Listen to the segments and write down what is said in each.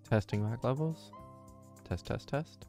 Testing mic levels. Test, test, test.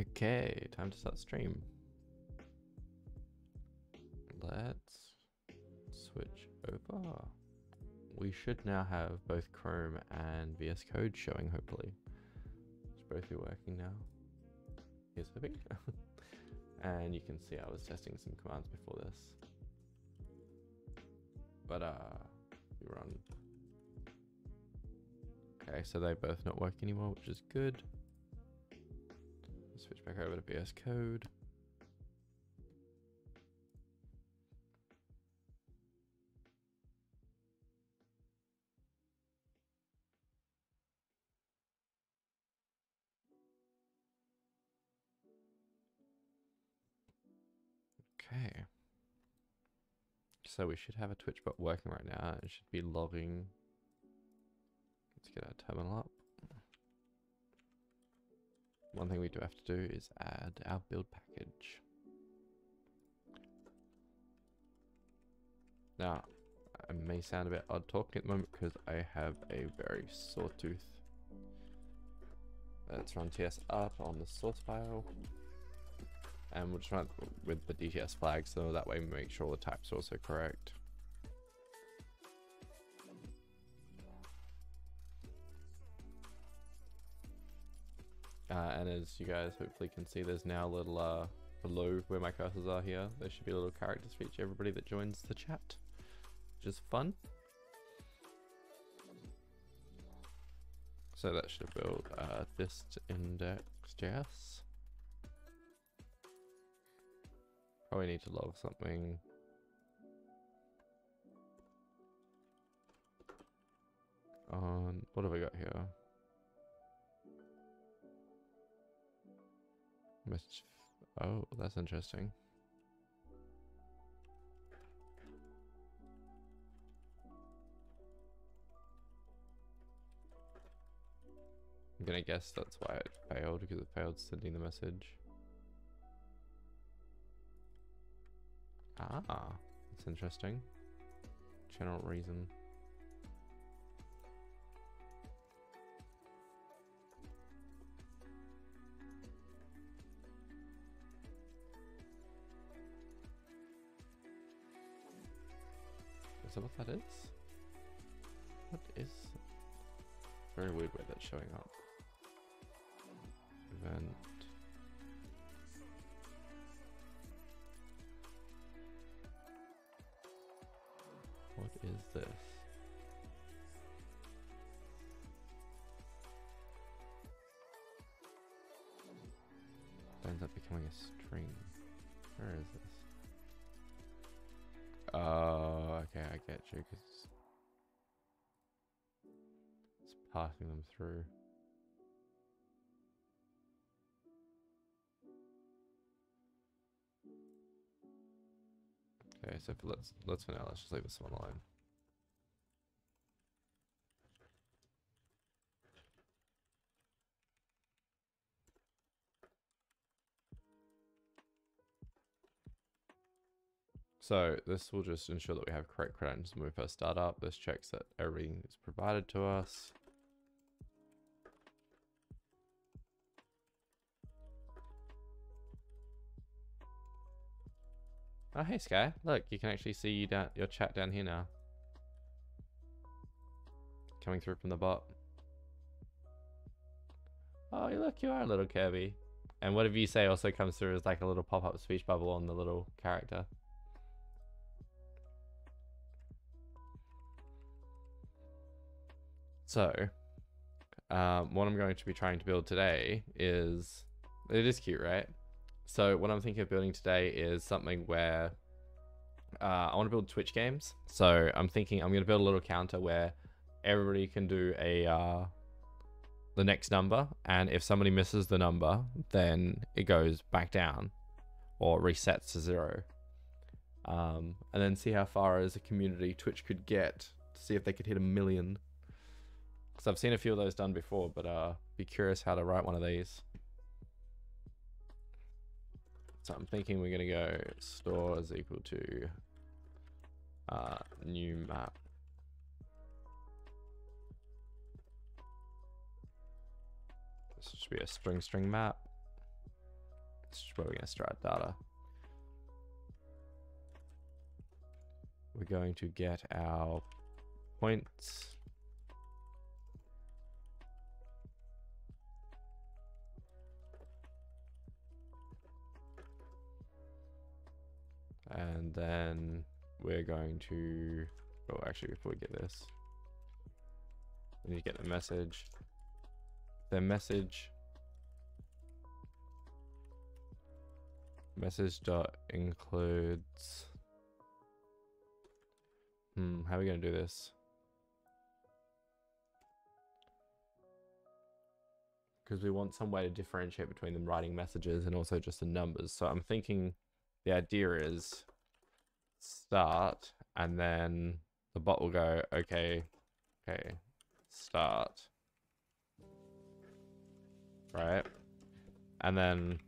Okay, time to start stream. Let's switch over. We should now have both Chrome and VS Code showing, hopefully. Should both be working now. Here's hoping. And you can see I was testing some commands before this. but we run. Okay, so they both not work anymore, which is good. Switch back over to VS Code. Okay. So we should have a Twitch bot working right now. It should be logging. Let's get our terminal up. One thing we do have to do is add our build package. Now, I may sound a bit odd talking at the moment because I have a very sore tooth. Let's run TS up on the source file. And we'll just run it with the DTS flag so that way we make sure all the types are also correct. And as you guys hopefully can see, there's now a little below where my cursors are here, there should be little characters for each everybody that joins the chat, which is fun. So that should build this index.js. Probably need to log something. On what have we got here? Message. Oh, that's interesting. I'm gonna guess that's why it failed, because it failed sending the message. Ah, that's interesting. General reason. Is that what that is? What is? Very weird way that's showing up. Event. What is this? It ends up becoming a string. Where is this? Oh, okay, I get you, because it's passing them through. Okay, so let's for now, let's just leave this one alone. So this will just ensure that we have correct credentials when we first start up. This checks that everything is provided to us. Oh, hey Sky, look, you can actually see your chat down here now. Coming through from the bot. Oh, look, you are a little Kirby. And whatever you say also comes through as like a little pop-up speech bubble on the little character. So, what I'm going to be trying to build today is, it is cute, right? So what I'm thinking of building today is something where I want to build Twitch games. So I'm thinking I'm going to build a little counter where everybody can do the next number, and if somebody misses the number, then it goes back down or resets to 0. And then see how far as a community Twitch could get to see if they could hit 1 million. Because I've seen a few of those done before, but be curious how to write one of these. So I'm thinking we're going to go store is equal to new map. This should be a string map. This is where we're going to store our data. We're going to get our points. And then we're going to Oh, actually, before we get this, we need to get the message. The message dot includes. How are we gonna do this? Because we want some way to differentiate between them writing messages and also just the numbers. So I'm thinking the idea is start, and then the bot will go, okay, start. Right? And then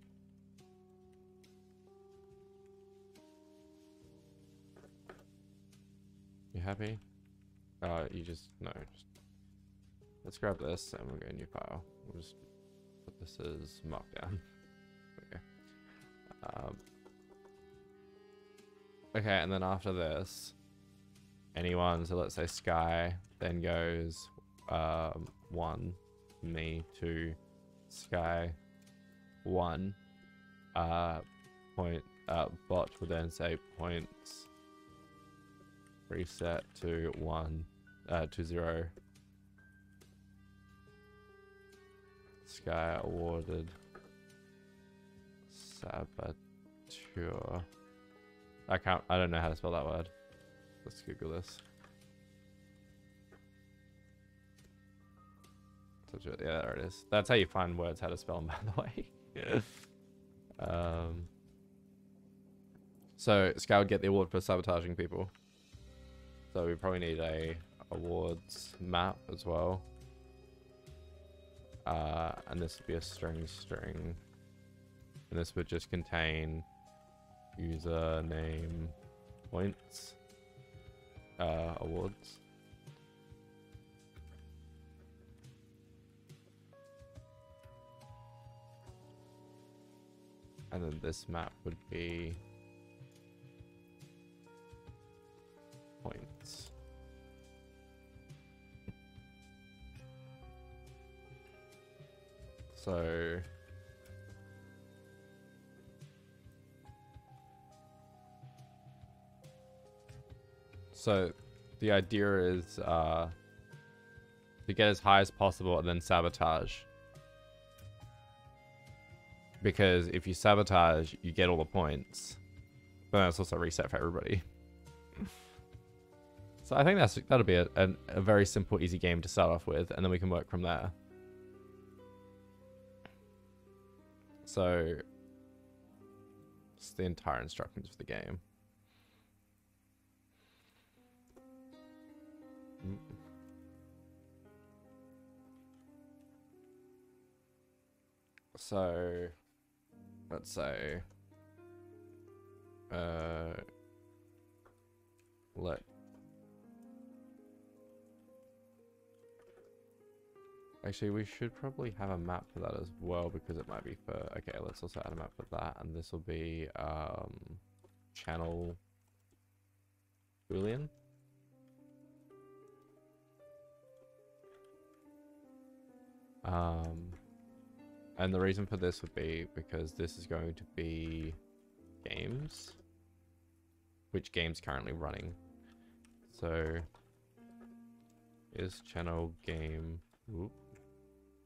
you happy? You just, no. Let's grab this and we'll go new file. We'll just put this as markdown. Okay. Okay, and then after this, anyone, so let's say Sky, then goes 1, me, 2, Sky, 1. Bot will then say points reset to 1, to 0. Sky awarded saboteur. I don't know how to spell that word. Let's Google this. Yeah, there it is. That's how you find words how to spell them, by the way. So Sky would get the award for sabotaging people. So we probably need a awards map as well. And this would be a string. And this would just contain username points, awards. And then this map would be points. So the idea is to get as high as possible and then sabotage. Because if you sabotage, you get all the points. But then it's also reset for everybody. So I think that'll be a very simple, easy game to start off with, and then we can work from there. So it's the entire instructions for the game. So let's say actually we should probably have a map for that as well, because it might be for, okay, let's also add a map for that, and this will be channel Boolean. And the reason for this would be because this is going to be games, which game's currently running. So is channel game, oop,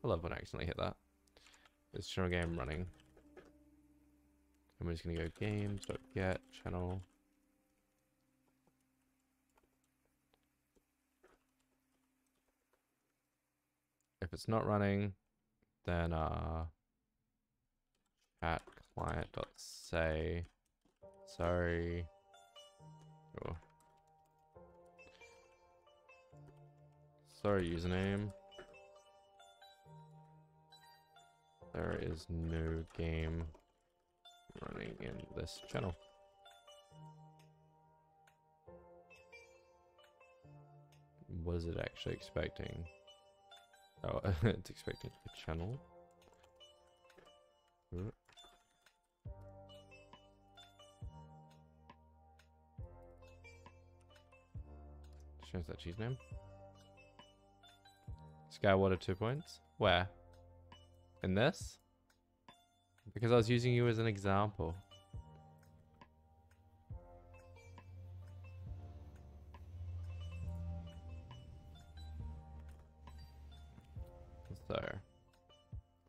I love when I accidentally hit that. Is channel game running? And we're just gonna go games.get channel. If it's not running, then chat client.say sorry. Oh. Sorry, username. There is no game running in this channel. What is it actually expecting? Oh, it's expecting a channel. Shows that cheese name. Skywater 2 points. Where? In this? Because I was using you as an example.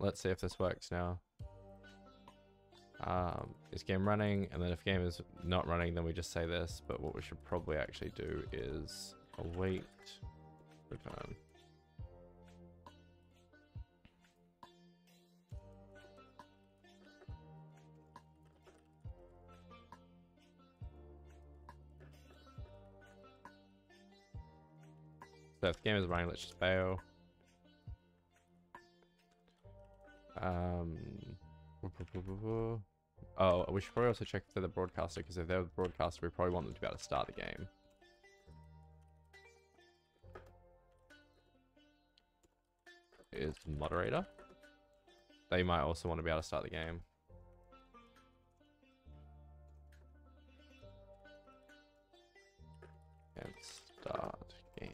let's see if this works now. Is game running? And then if game is not running, then we just say this. But what we should probably actually do is await return. So if the game is running, let's just bail. Oh, we should probably also check if they're the broadcaster, because if they're the broadcaster, we probably want them to be able to start the game. Is moderator? They might also want to be able to start the game. And start game.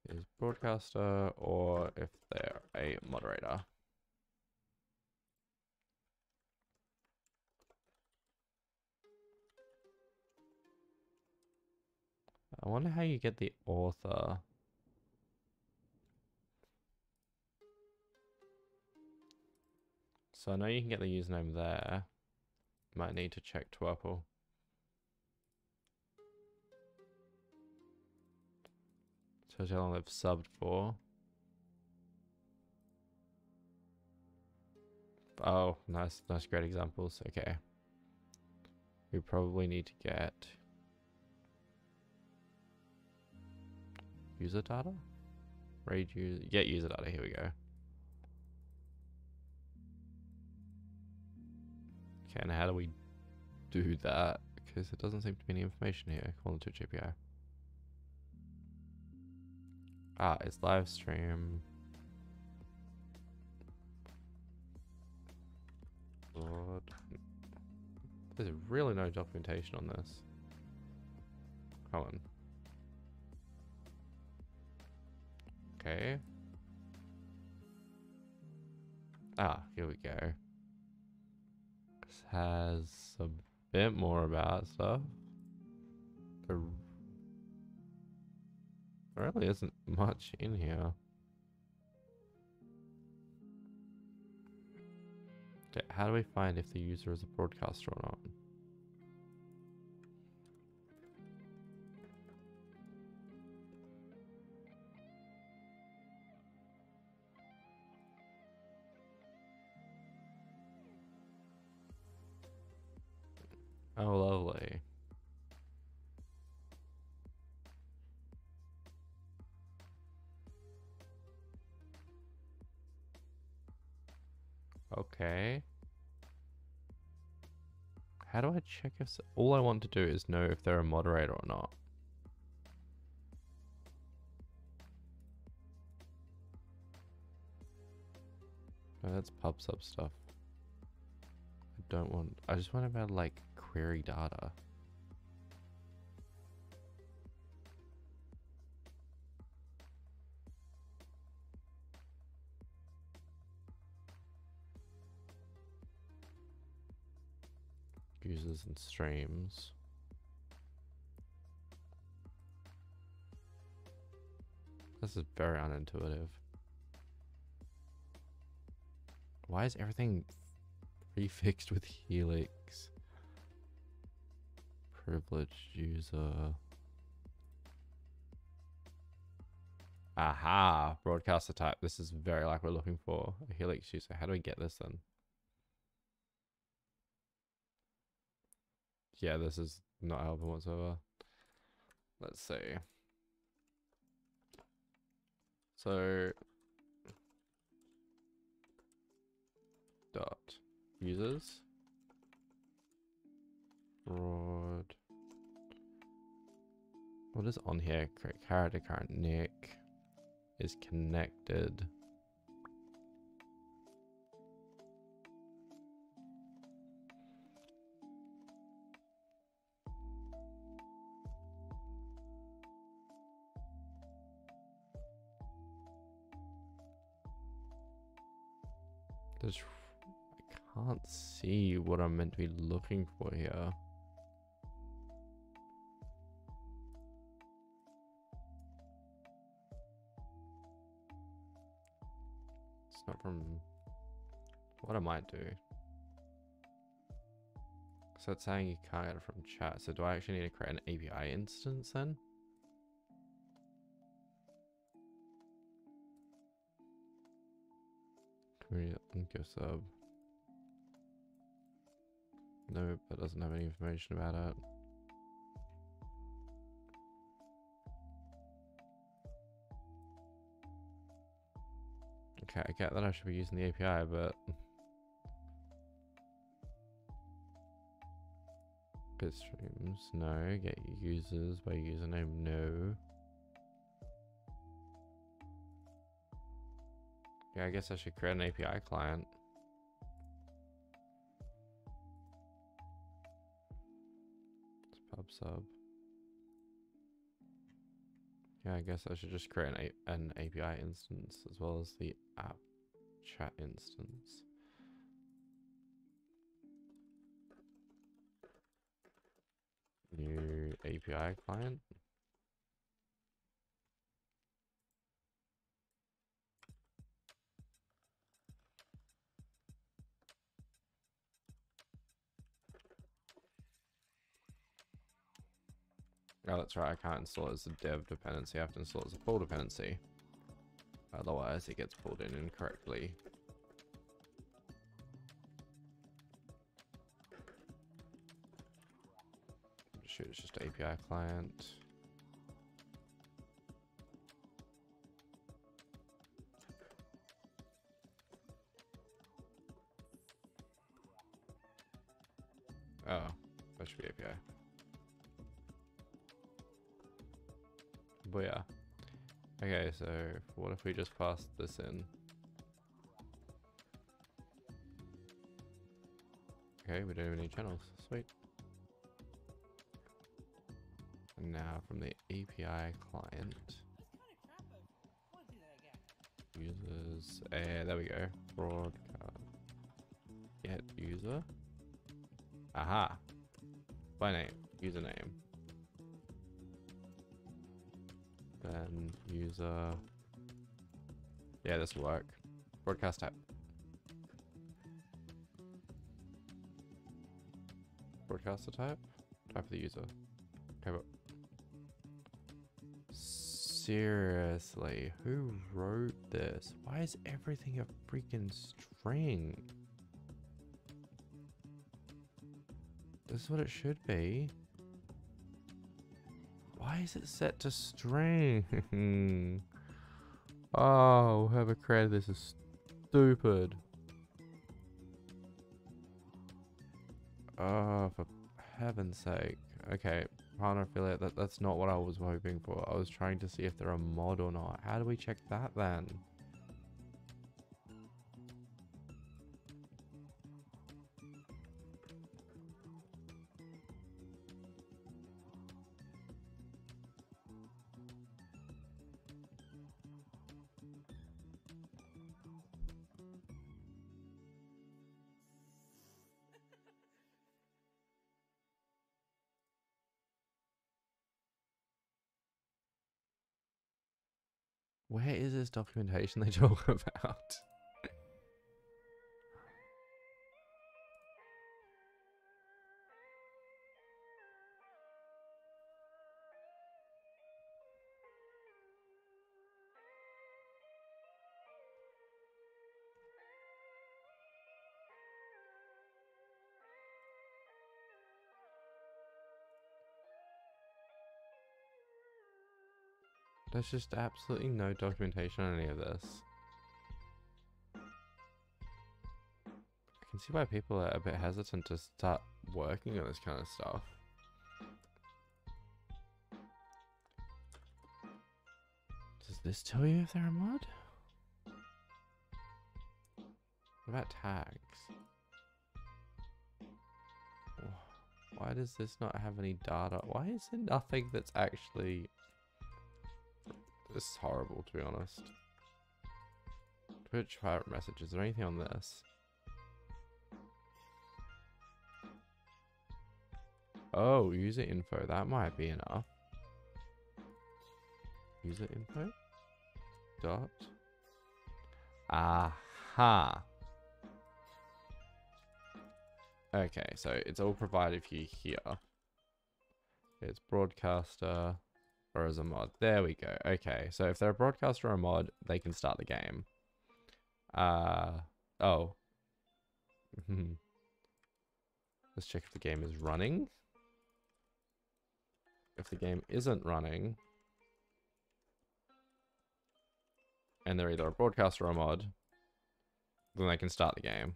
Is broadcaster, or if they're a moderator. I wonder how you get the author. So I know you can get the username there. Might need to check Twerple. So how long they've subbed for. Oh, nice, great examples. Okay. We probably need to get user data? Get user data, here we go. Okay, and how do we do that? Because there doesn't seem to be any information here. Call it to GPI. Ah, it's live stream. Lord. There's really no documentation on this. Come on. Okay. Ah, here we go. This has a bit more about stuff. There really isn't much in here. Okay, how do we find if the user is a broadcaster or not? Oh, lovely. Okay. How do I check if... all I want to do is know if they're a moderator or not. Oh, that's pub sub stuff. I don't want... I just want to be able to, like, query data. Users and streams. This is very unintuitive. Why is everything prefixed with Helix? Privileged user. Aha! Broadcaster type. This is very like we're looking for. A Helix user. How do we get this then? Yeah, this is not helping whatsoever. Let's see. So dot users broad. What is on here? Create character, current nick is connected. There's, I can't see what I'm meant to be looking for here. It's not from... What I might do. So it's saying you can't get it from chat. So do I actually need to create an API instance then? Community link your sub. No, that doesn't have any information about it. Okay, I get that I should be using the API, but... Bitstreams, no. Get users by username, no. Yeah, I guess I should create an API client. It's pub sub. Yeah, I guess I should just create an API instance as well as the app chat instance. New API client. Oh, that's right. I can't install it as a dev dependency. I have to install it as a pull dependency. Otherwise, it gets pulled in incorrectly. Shoot, it's just API client. Oh, that should be API. But yeah. Okay, so what if we just pass this in? Okay, we don't have any channels. Sweet. And now from the API client, users, there we go. Broadcast. Get user. Aha. By name, username. Then user. Yeah, this will work. Broadcast type. Broadcaster type. Type of the user. Okay, but seriously, who wrote this? Why is everything a freaking string? This is what it should be. Why is it set to string? Oh, whoever created this is stupid. Oh, for heaven's sake. Okay, partner affiliate, that's not what I was hoping for. I was trying to see if they're a mod or not. How do we check that then? Where is this documentation they talk about? There's just absolutely no documentation on any of this. I can see why people are a bit hesitant to start working on this kind of stuff. Does this tell you if they're a mod? What about tags? Why does this not have any data? Why is there nothing that's actually... This is horrible, to be honest. Twitch private message. Is there anything on this? Oh, user info. That might be enough. User info? Dot. Aha. Aha. Okay, so it's all provided for you here. It's broadcaster or as a mod. There we go. Okay, so if they're a broadcaster or a mod, they can start the game. Oh. Let's check if the game is running. If the game isn't running, and they're either a broadcaster or a mod, then they can start the game.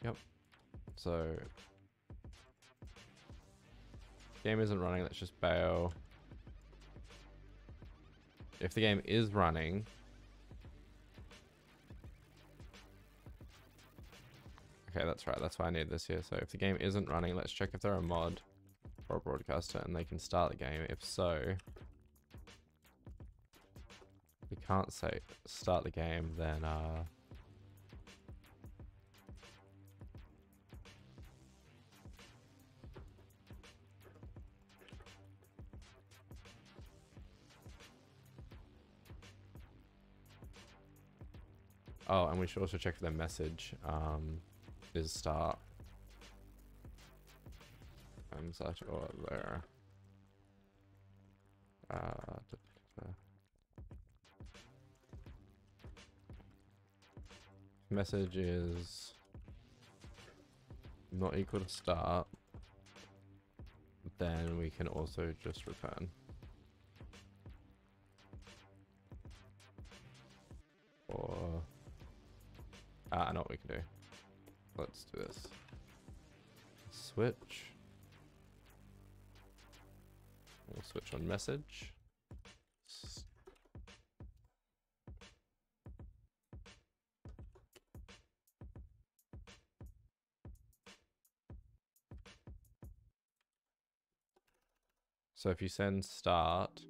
Yep. So, game isn't running. Let's just bail. If the game is running, okay, that's right. That's why I need this here. So if the game isn't running, let's check if they're a mod or a broadcaster and they can start the game. If so, we can't say start the game, then oh, and we should also check if their message is start. Such or there. Message is not equal to start, then we can also just return. Or I know what we can do. Let's do this. Switch. We'll switch on message. So if you send start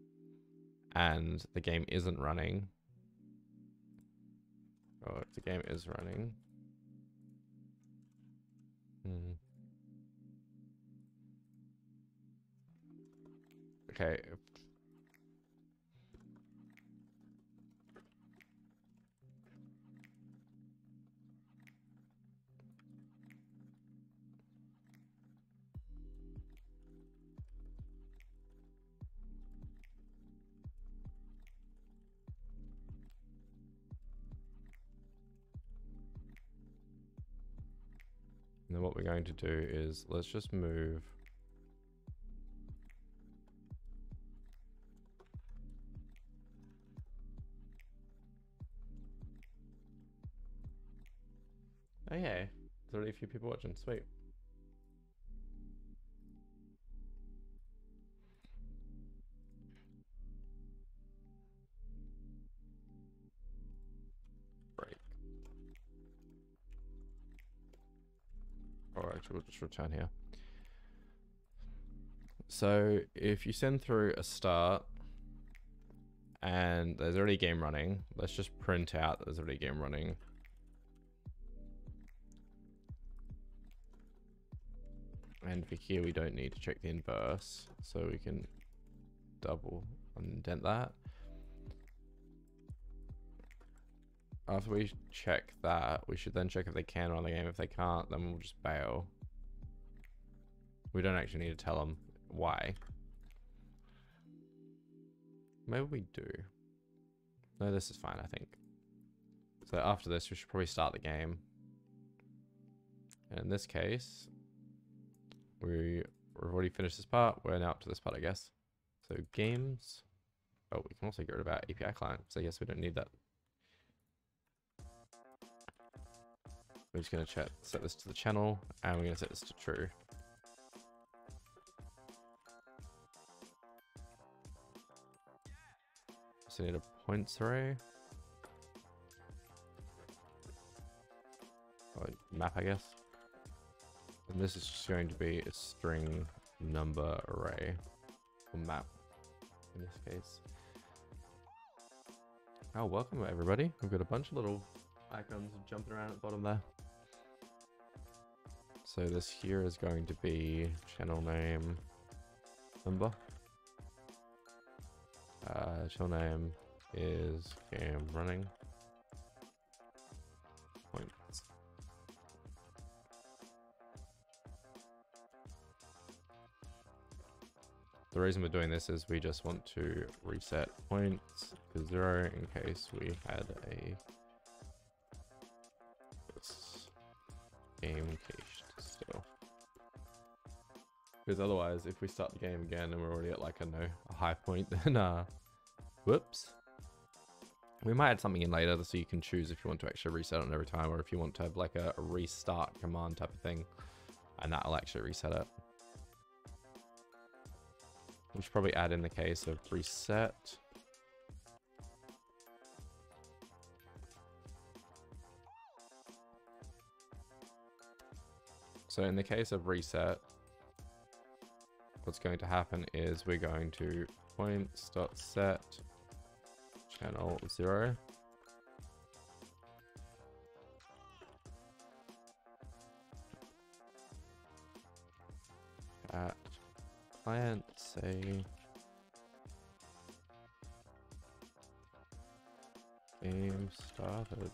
and the game isn't running, or if the game is running, okay. And then what we're going to do is let's just move oh yeah, there's already a few people watching. Sweet. Break. Or actually we'll just return here. So if you send through a start and there's already a game running, let's just print out that there's already a game running. And for here, we don't need to check the inverse, so we can double indent that. After we check that, we should then check if they can run the game. If they can't, then we'll just bail. We don't actually need to tell them why. Maybe we do. No, this is fine, I think. So after this, we should probably start the game. And in this case, we've already finished this part. We're now up to this part, I guess. So games. Oh, we can also get rid of our API client. So I guess we don't need that. We're just going to set this to the channel, and we're going to set this to true. So need a points array. Or map, I guess. And this is just going to be a string number array or map. in this case. Oh, welcome everybody. We've got a bunch of little icons jumping around at the bottom there. So this here is going to be channel name number. Channel name is game running. Points. The reason we're doing this is we just want to reset points to 0 in case we had a game cached still. Because otherwise, if we start the game again and we're already at like a high point, then whoops. We might add something in later so you can choose if you want to actually reset it every time, or if you want to have like a restart command type of thing, and that'll actually reset it. We should probably add in the case of reset. So in the case of reset, what's going to happen is we're going to points.set channel 0. At client say game started.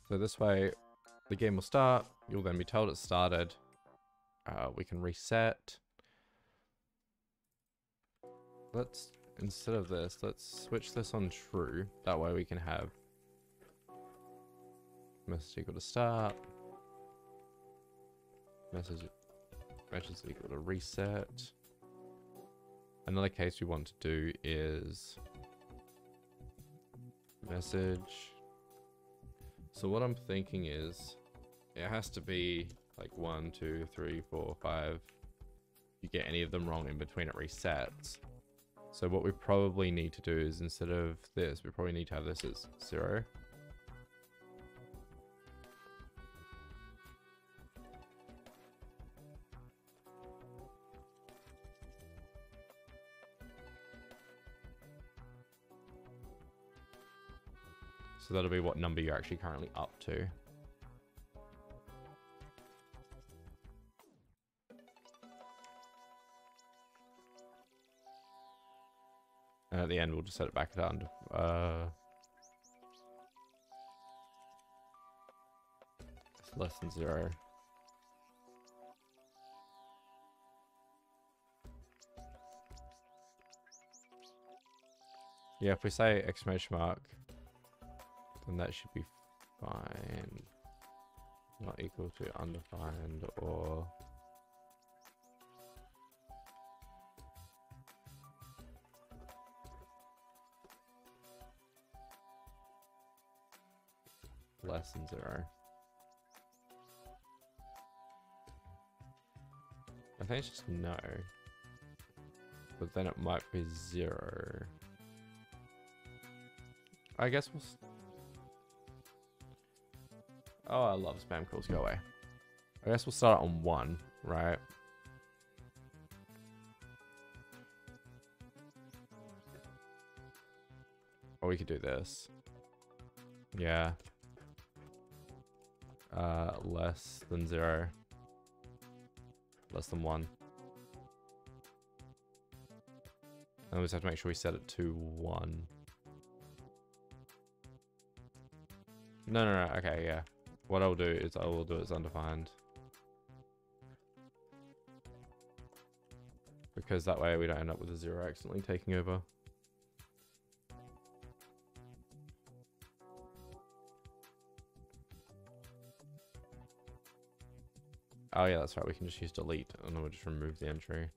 So this way the game will start, you'll then be told it started. We can reset. Let's, instead of this, let's switch this on true. That way we can have message equal to start. Message equal to reset. Another case we want to do is message. So what I'm thinking is it has to be like 1, 2, 3, 4, 5. You get any of them wrong in between, it resets. So what we probably need to do is instead of this, we probably need to have this as 0. So that'll be what number you're actually currently up to. And at the end, we'll just set it back down to it's less than 0. Yeah, if we say exclamation mark, then that should be fine. Not equal to undefined or less than 0. I think it's just no. But then it might be 0. I guess we'll... Oh, I love spam calls. Go away. I guess we'll start on 1, right? Or we could do this. Yeah. Less than 0. Less than 1. And we just have to make sure we set it to 1. No. Okay, yeah. What I'll do is I will do it as undefined. Because that way we don't end up with a 0 accidentally taking over. Oh yeah, that's right. We can just use delete and then we'll just remove the entry.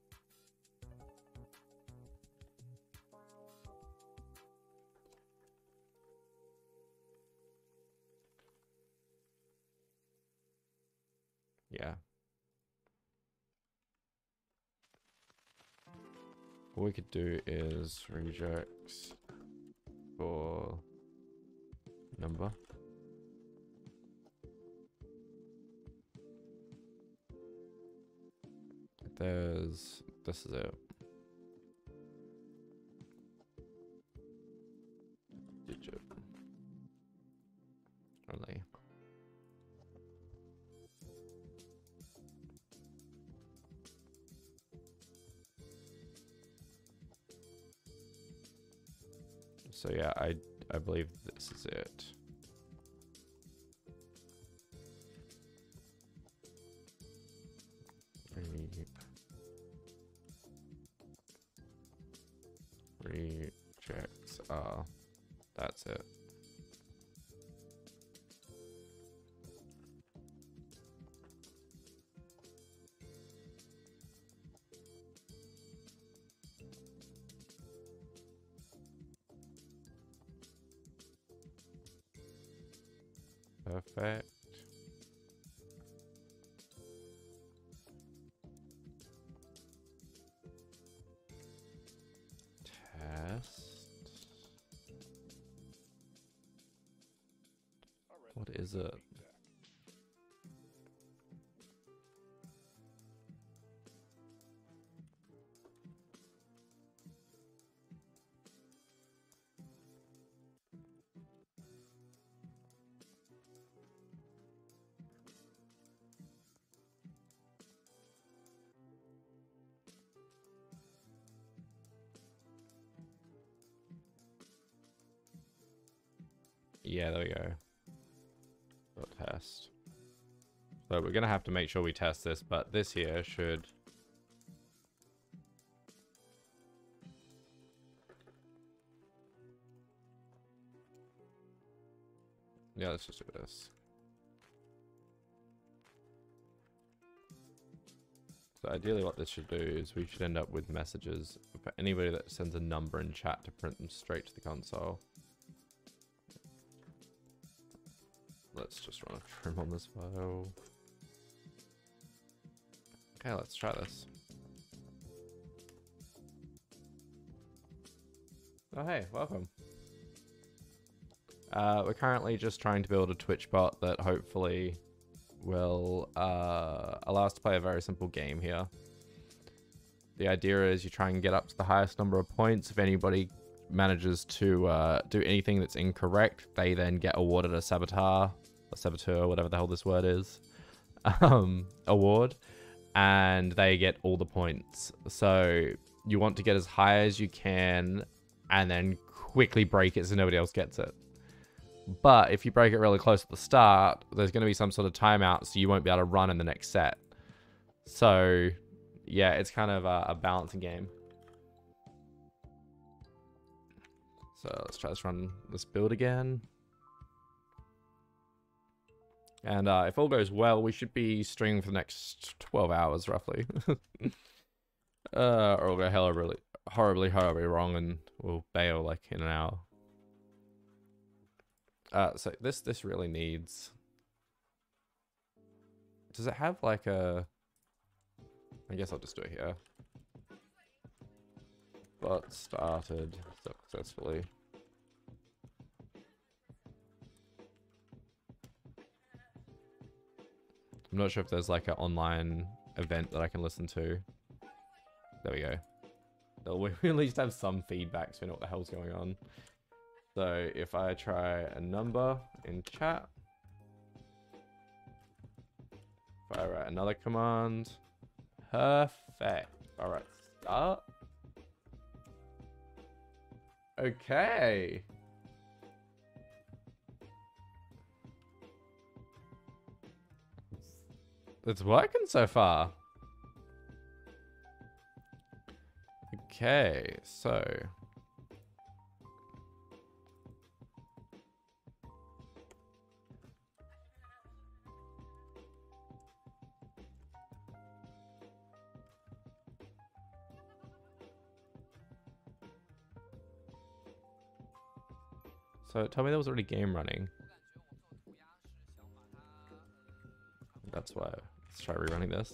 Yeah. what we could do is regex for number. This is it. Digit only. So yeah, I believe this is it. Rejects are, that's it. Perfect. Test. What is it? Yeah, there we go. Test. So we're gonna have to make sure we test this, but this here should. Yeah, let's just do this. So ideally what this should do is we should end up with messages for anybody that sends a number in chat to print them straight to the console. Let's just run a trim on this file. Okay, let's try this. Oh hey, welcome. We're currently just trying to build a Twitch bot that hopefully will allow us to play a very simple game here. The idea is you try and get up to the highest number of points. If anybody manages to do anything that's incorrect, they then get awarded a saboteur, whatever the hell this word is, award, and they get all the points. So you want to get as high as you can and then quickly break it so nobody else gets it. But if you break it really close at the start, there's going to be some sort of timeout, so you won't be able to run in the next set. So yeah, it's kind of a balancing game. So let's try this build again. And if all goes well, we should be streaming for the next 12 hours, roughly. Or it'll go horribly wrong, and we'll bail like in an hour. So this really needs. Does it have like a? I guess I'll just do it here. But started successfully. I'm not sure if there's like an online event that I can listen to. There we go. We at least have some feedback so we know what the hell's going on. So if I try a number in chat, if I write another command, perfect. All right, start. Okay. It's working so far. Okay, so. So tell me there was already a game running. That's why. Let's try rerunning this.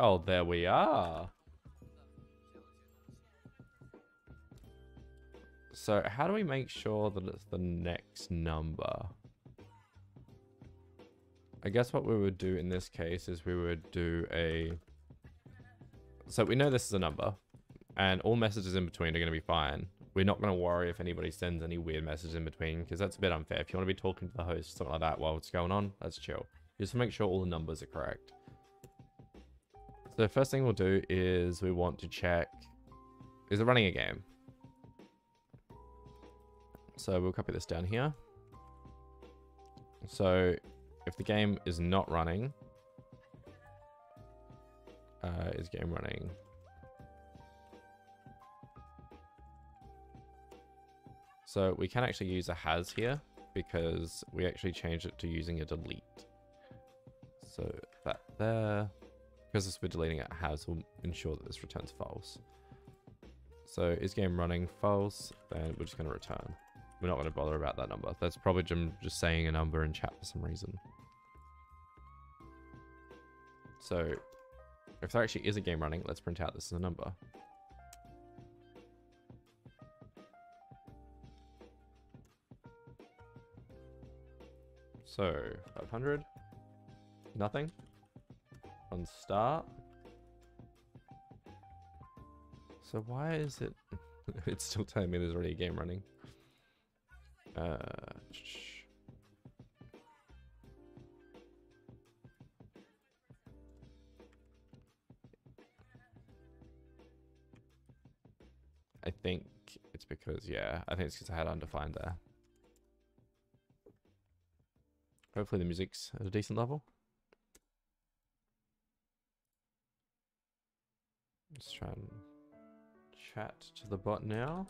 Oh, there we are. So how do we make sure that it's the next number? I guess what we would do in this case is we would do a... So we know this is a number, and all messages in between are going to be fine. We're not going to worry if anybody sends any weird messages in between, because that's a bit unfair. If you want to be talking to the host, something like that while it's going on, that's chill. Just make sure all the numbers are correct. So the first thing we'll do is we want to check, is it running a game? So we'll copy this down here. So if the game is not running, is game running? So we can actually use a has here because we actually changed it to using a delete. So that there, because we're deleting it, has will ensure that this returns false. So is game running? False. Then we're just going to return. We're not going to bother about that number. That's probably just saying a number in chat for some reason. So if there actually is a game running, let's print out this is a number. So 500, nothing on start. So why is it, it's still telling me there's already a game running. I think it's because, yeah, I think it's because I had undefined there. Hopefully the music's at a decent level. Let's try and chat to the bot now.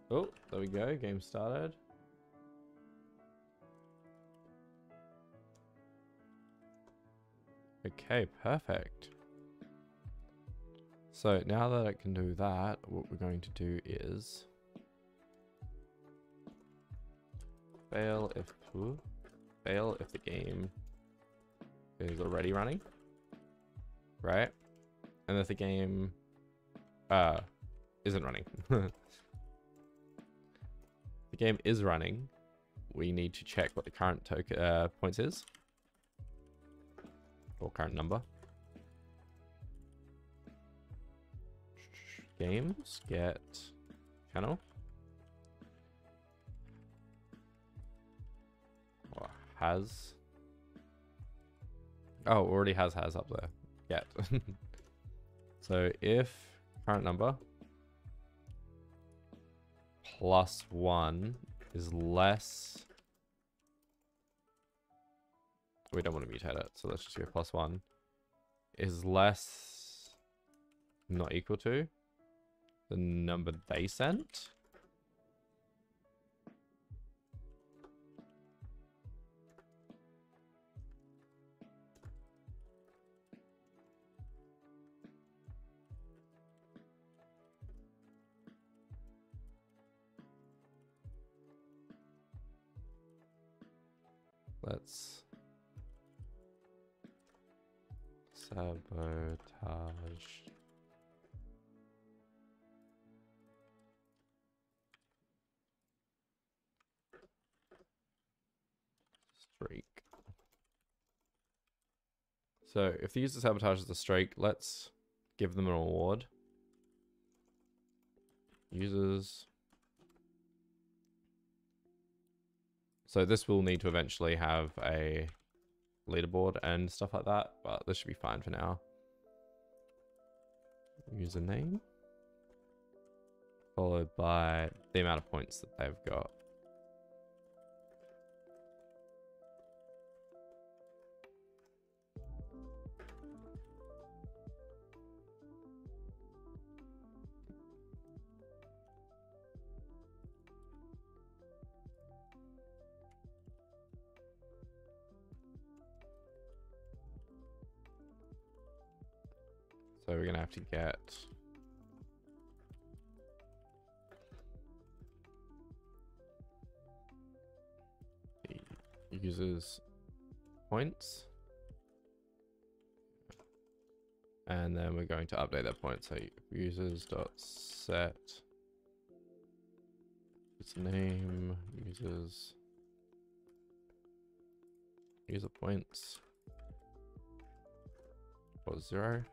Oh, there we go. Game started. Okay, perfect. So now that I can do that, what we're going to do is fail if the game is already running, right? And if the game isn't running. The game is running. We need to check what the current token points is, or current number. Games get channel. Or has. Oh, already has up there. Yet. So if current number +1 is less, we don't want to mutate it, so let's just go +1 is less, not equal to the number they sent. Let's sabotage streak. So if the user sabotages the streak, let's give them an award. Users. So this will need to eventually have a leaderboard and stuff like that, but this should be fine for now. Username followed by the amount of points that they've got. So we're gonna have to get the users points. And then we're going to update that point. So users.set name users user points was 0.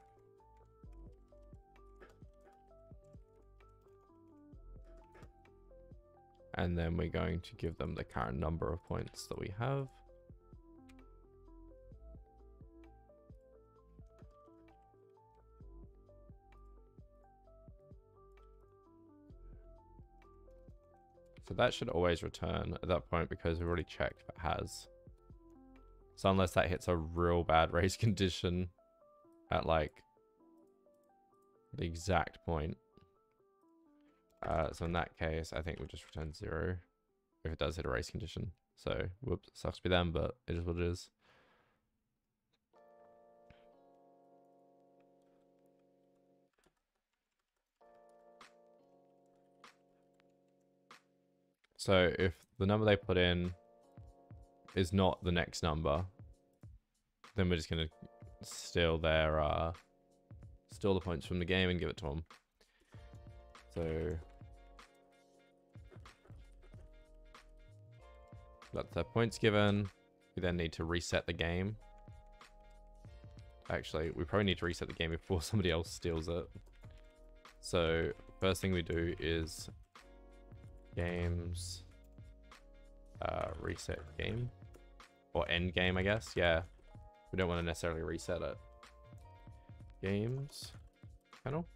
And then we're going to give them the current number of points that we have. So that should always return at that point because we've already checked if it has. So unless that hits a real bad race condition at like the exact point. So in that case, I think we'll just return 0 if it does hit a race condition. So whoops, sucks to be them, but it is what it is. So if the number they put in is not the next number, then we're just gonna steal their steal the points from the game and give it to them. So that's their points given. We then need to reset the game. Actually, we probably need to reset the game before somebody else steals it. So first thing we do is games reset game or end game, I guess. Yeah, we don't want to necessarily reset it. Games panel.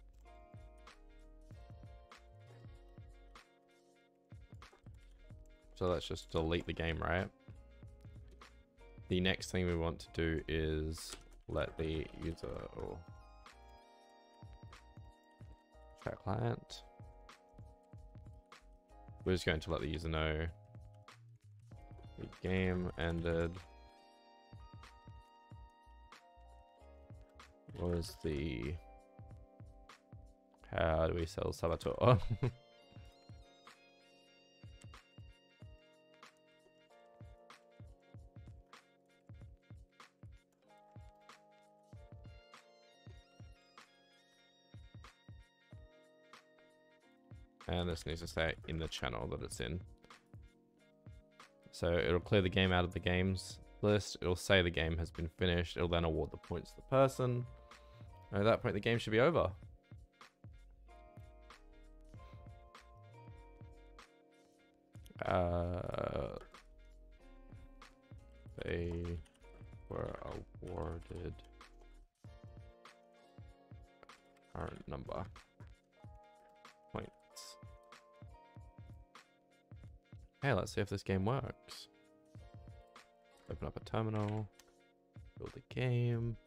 So let's just delete the game, right? The next thing we want to do is let the user or chat client. We're just going to let the user know the game ended. Was the how do we sell Saboteur? And this needs to stay in the channel that it's in. So it'll clear the game out of the games list. It'll say the game has been finished. It'll then award the points to the person. And at that point, the game should be over. They were awarded current number points. Hey, let's see if this game works. Open up a terminal, build a game.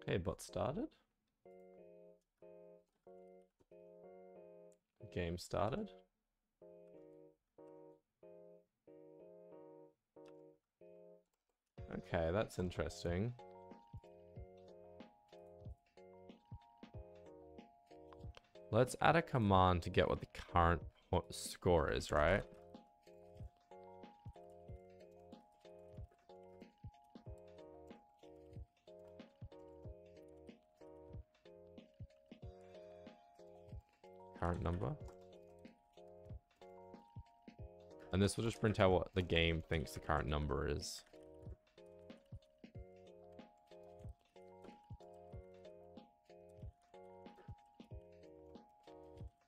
Hey, bot started. Game started. Okay, that's interesting. Let's add a command to get what the current score is, right? Current number. And this will just print out what the game thinks the current number is.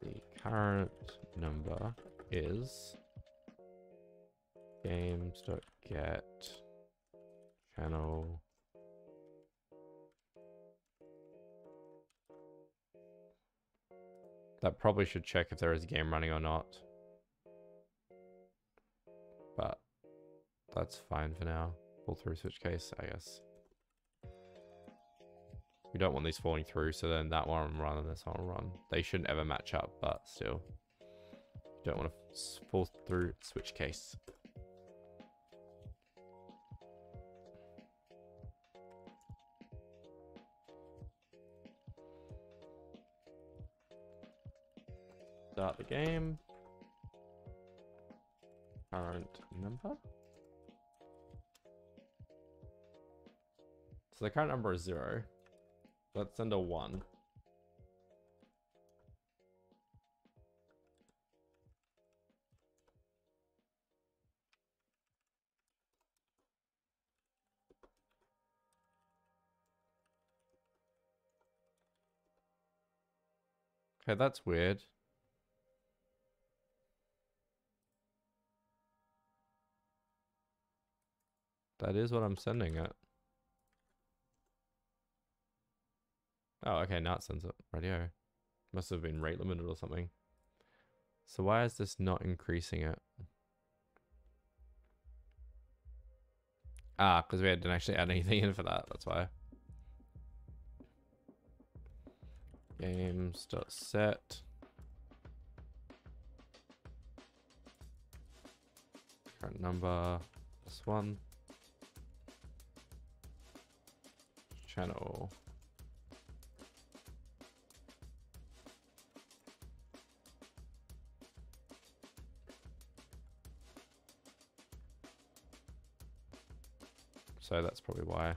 The current number is games.get channel that probably should check if there is a game running or not. But that's fine for now. Pull through switch case, I guess. We don't want these falling through, so then that one will run and this one will run. They shouldn't ever match up, but still. Don't want to fall through switch case. start the game. Current number. So the current number is 0. Let's send a 1. Okay, that's weird. That is what I'm sending it. Oh, okay, now it sends it. Radio. Must have been rate limited or something. So why is this not increasing it? Ah, because we didn't actually add anything in for that. That's why. Games.set. Current number. This one. Channel. So that's probably why.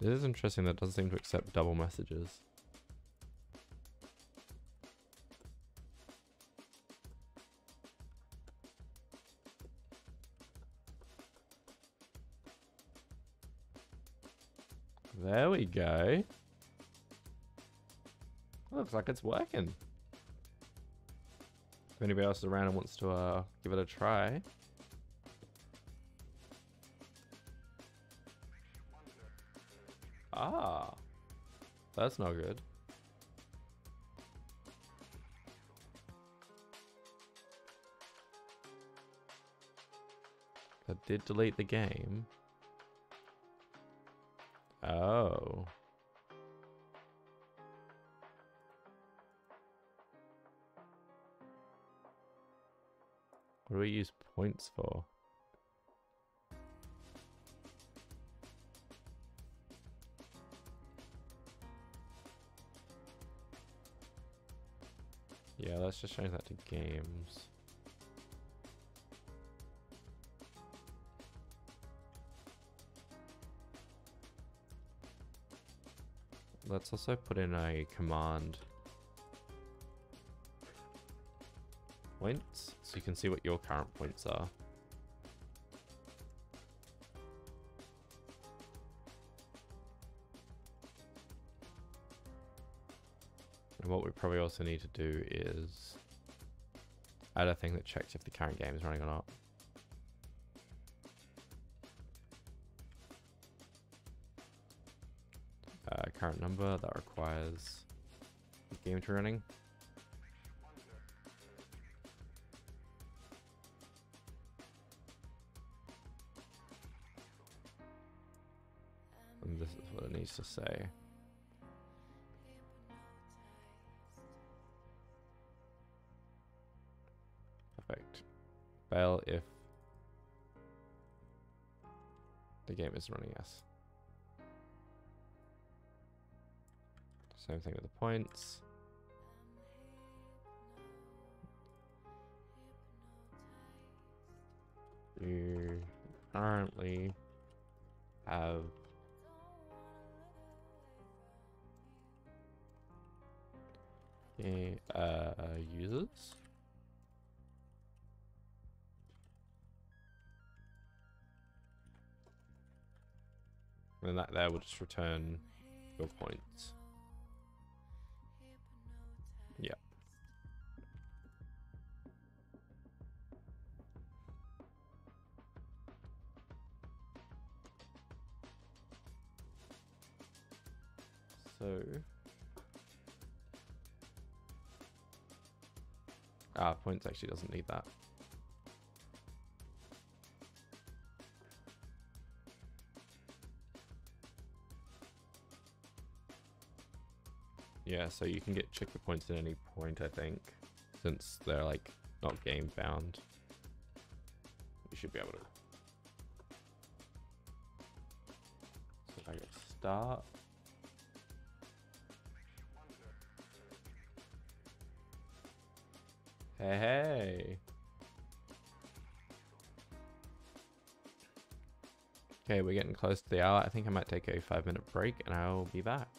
It is interesting that it doesn't seem to accept double messages. There we go. Looks like it's working. If anybody else is around and wants to give it a try. Ah, that's not good. I did delete the game. Oh. What do we use points for? Yeah, let's just change that to games. Let's also put in a command points so you can see what your current points are. And what we probably also need to do is add a thing that checks if the current game is running or not. Current number, that requires the game to be running. And this is what it needs to say. Perfect. Fail if the game is running, yes. Same thing with the points. You currently have users. And that there will just return your points. Yeah. So points actually doesn't need that. Yeah, so you can check your points at any point, I think, since they're like not game bound. You should be able to. So if I get start, Hey, hey. Okay, we're getting close to the hour. I think I might take a 5-minute break and I'll be back.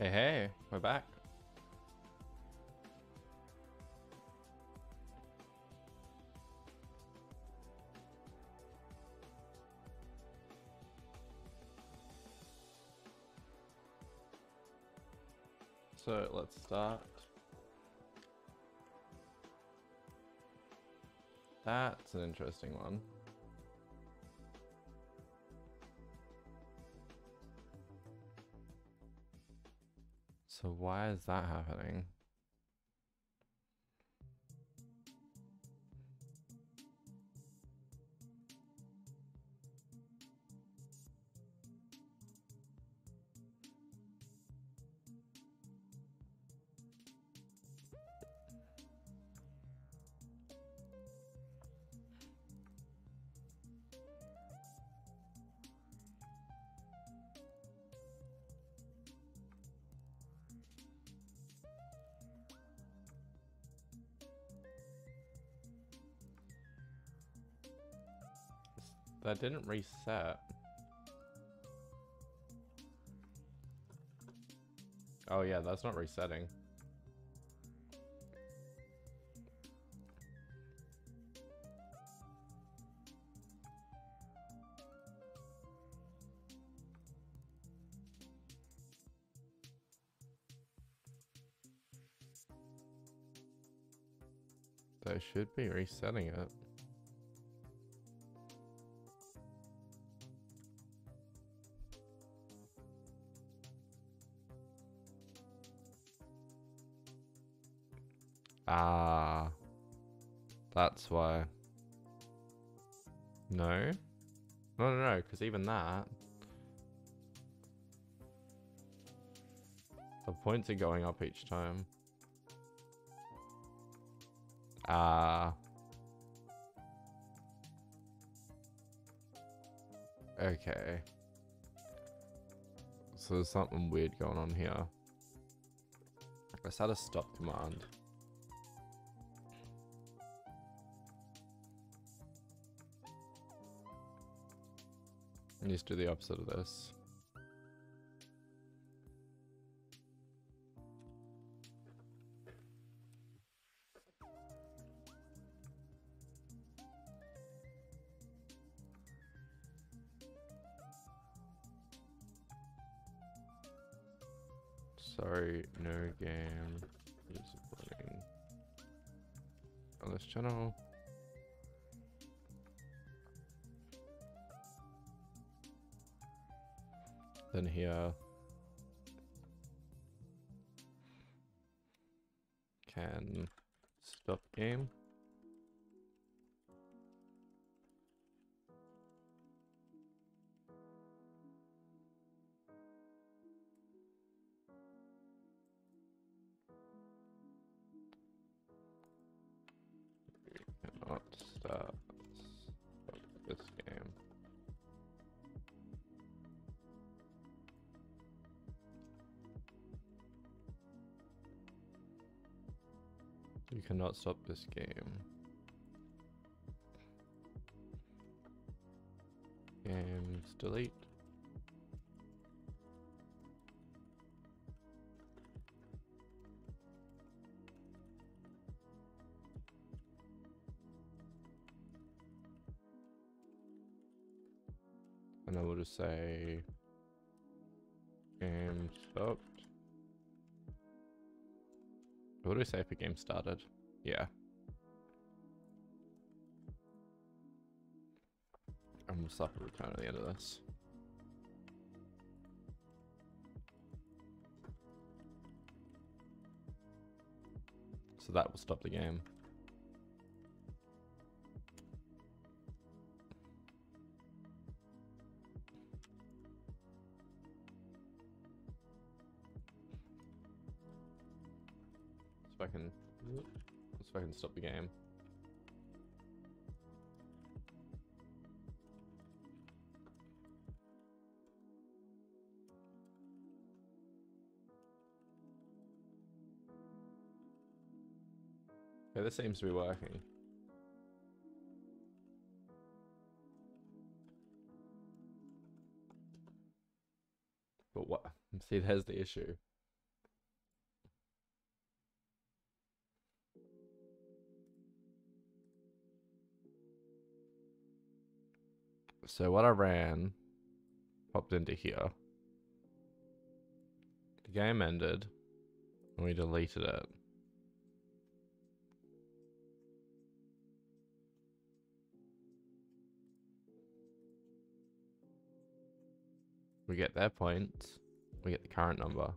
Hey, hey, we're back. So let's start. That's an interesting one. So why is that happening? That didn't reset. Oh yeah, that's not resetting. They should be resetting it. Ah, that's why. No? No, because even that, the points are going up each time. Ah. Okay. So there's something weird going on here. Let's add a stop command. And just do the opposite of this. Sorry, no game is running on this channel. Then here can stop game. Cannot stop this game. You cannot stop this game. Games delete. And then we'll just say game stopped. What do we say if a game started? Yeah. And we'll slap a return at the end of this. So that will stop the game. So I can stop the game. Okay, this seems to be working. But what? See, there's the issue. So what I ran popped into here. The game ended and we deleted it. We get their points. We get the current number.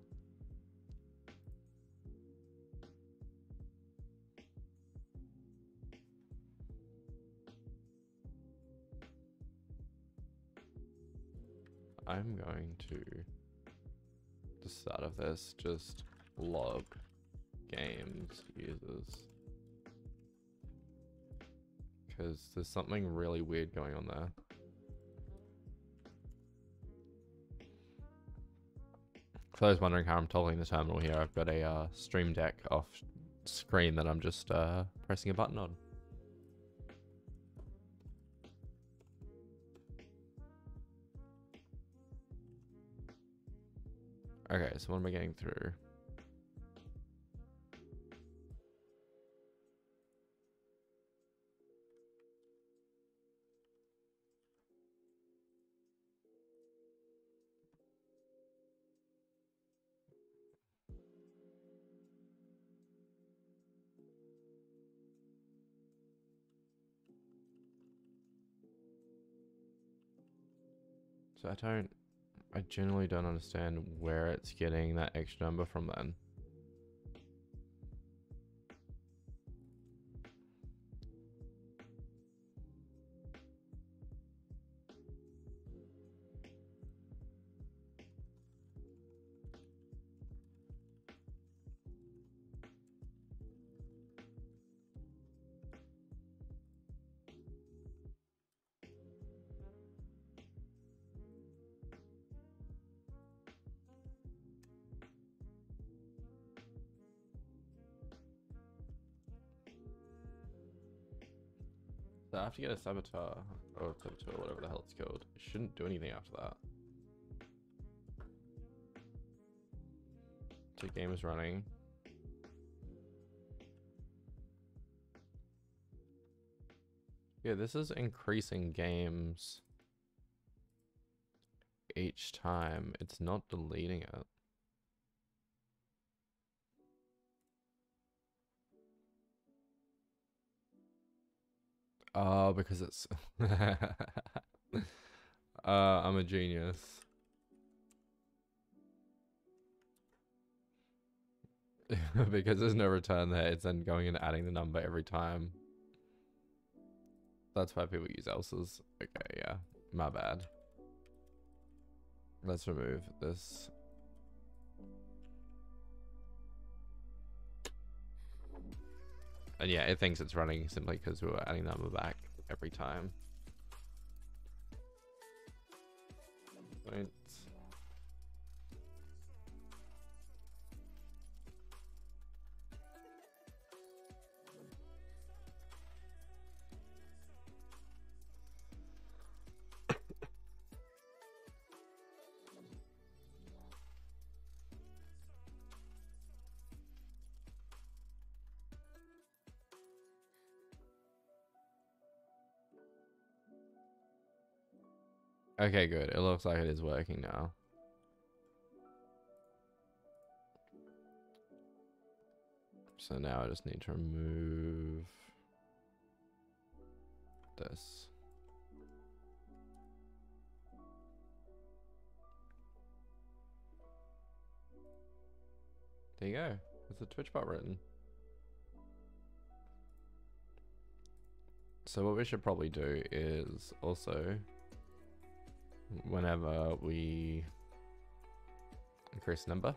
I'm going to, the start of this, just log games users. Because there's something really weird going on there. For those wondering how I'm toggling the terminal here, I've got a Stream Deck off screen that I'm just pressing a button on. Okay, so what am I getting through? So I generally don't understand where it's getting that extra number from then. So I have to get a saboteur, or saboteur, whatever the hell it's called. It shouldn't do anything after that. So the game is running. Yeah, this is increasing games each time. It's not deleting it. Oh, because it's... I'm a genius. Because there's no return there, it's then going and adding the number every time. That's why people use else's. Okay, yeah. My bad. Let's remove this. And yeah, it thinks it's running simply because we were adding the number back every time. Points. Okay, good. It looks like it is working now. So now I just need to remove this. There you go. There's a Twitch bot written. So what we should probably do is also, whenever we increase the number,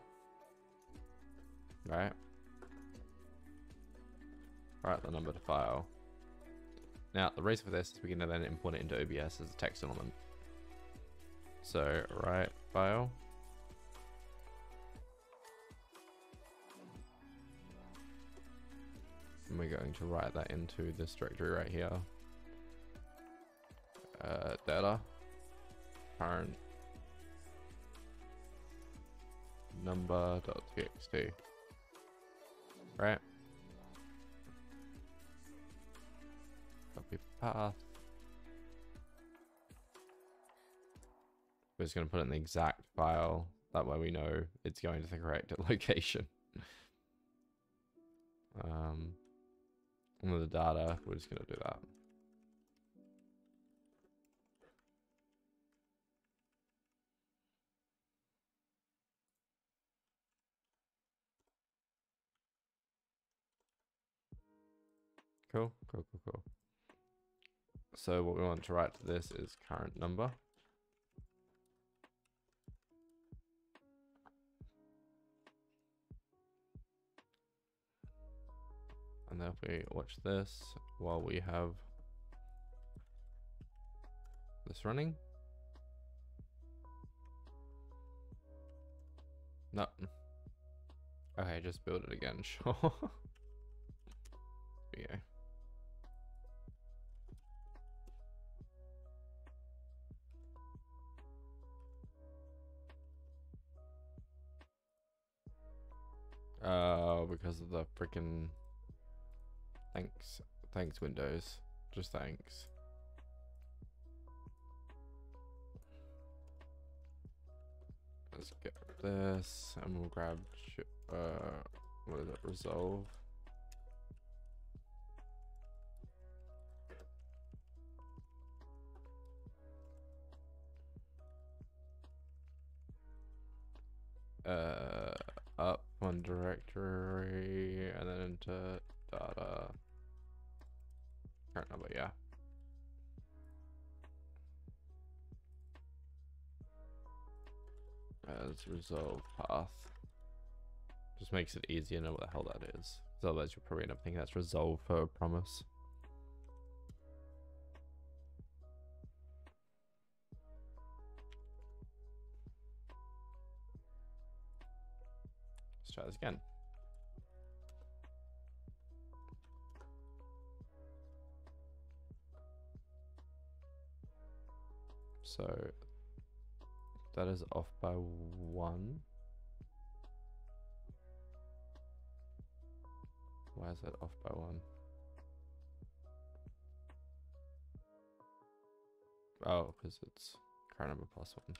right? Write the number to file. Now, the reason for this is we can then import it into OBS as a text element. So, write file. And we're going to write that into this directory right here. Data. Current. Number.txt. Right? Copy path. We're just going to put it in the exact file. That way we know it's going to the correct location. And then the data, we're just going to do that. Cool. So what we want to write to this is current number. And then if we watch this while we have this running. No. Okay, just build it again, sure. Yeah. Because of the freaking thanks Windows. Just thanks. Let's get this and we'll grab what is it, resolve. Up one directory and then into data current number, yeah. As resolve path. Just makes it easier to know what the hell that is. So otherwise you'll probably end up thinking that's resolve for a promise. Let's try this again. So that is off by 1. Why is that off by 1? Oh, because it's current number plus 1.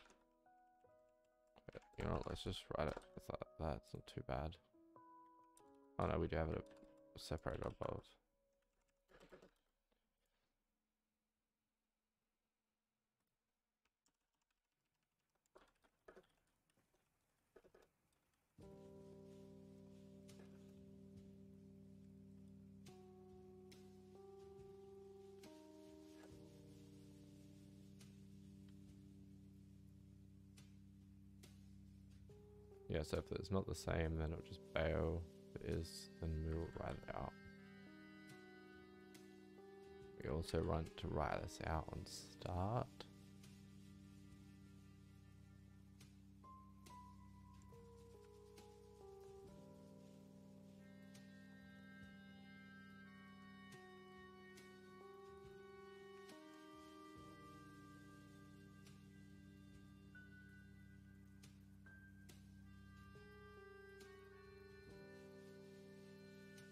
But, you know what, let's just write it with that. That's not too bad. Oh no, we do have it separated above. Yeah, so if it's not the same, then it'll just bail. If it is, then we will write it out. We also want to write this out on start.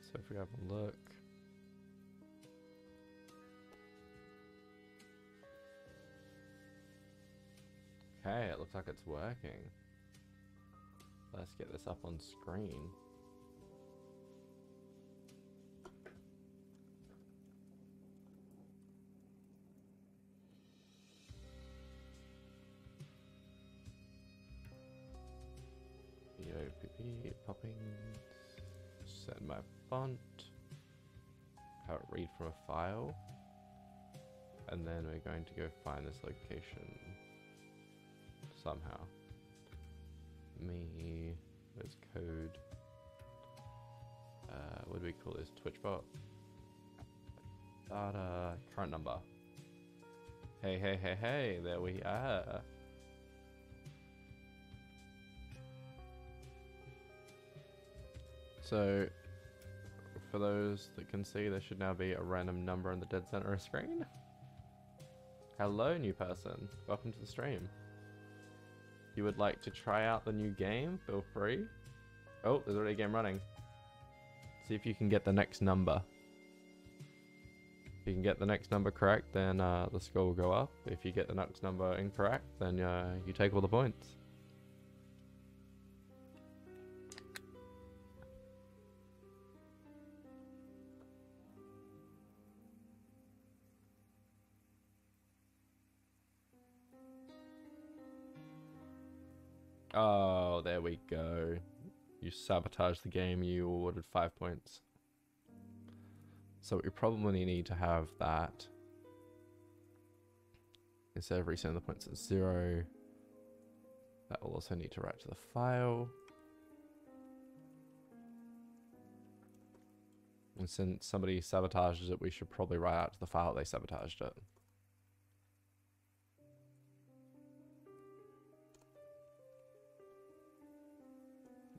So if we have a look, okay, it looks like it's working. Let's get this up on screen. EOPP popping. Set my font. Have it read from a file. And then we're going to go find this location somehow. There's code. What do we call this? Twitchbot. Data. Current number. Hey, there we are. So, for those that can see, there should now be a random number in the dead center of the screen. Hello, new person. Welcome to the stream. You would like to try out the new game? Feel free. Oh, there's already a game running. See if you can get the next number. If you can get the next number correct, then the score will go up. If you get the next number incorrect, then you take all the points. Oh, there we go. You sabotaged the game, you awarded 5 points. So we probably need to have that. Instead of resetting the points at 0, that will also need to write to the file. And since somebody sabotages it, we should probably write out to the file they sabotaged it.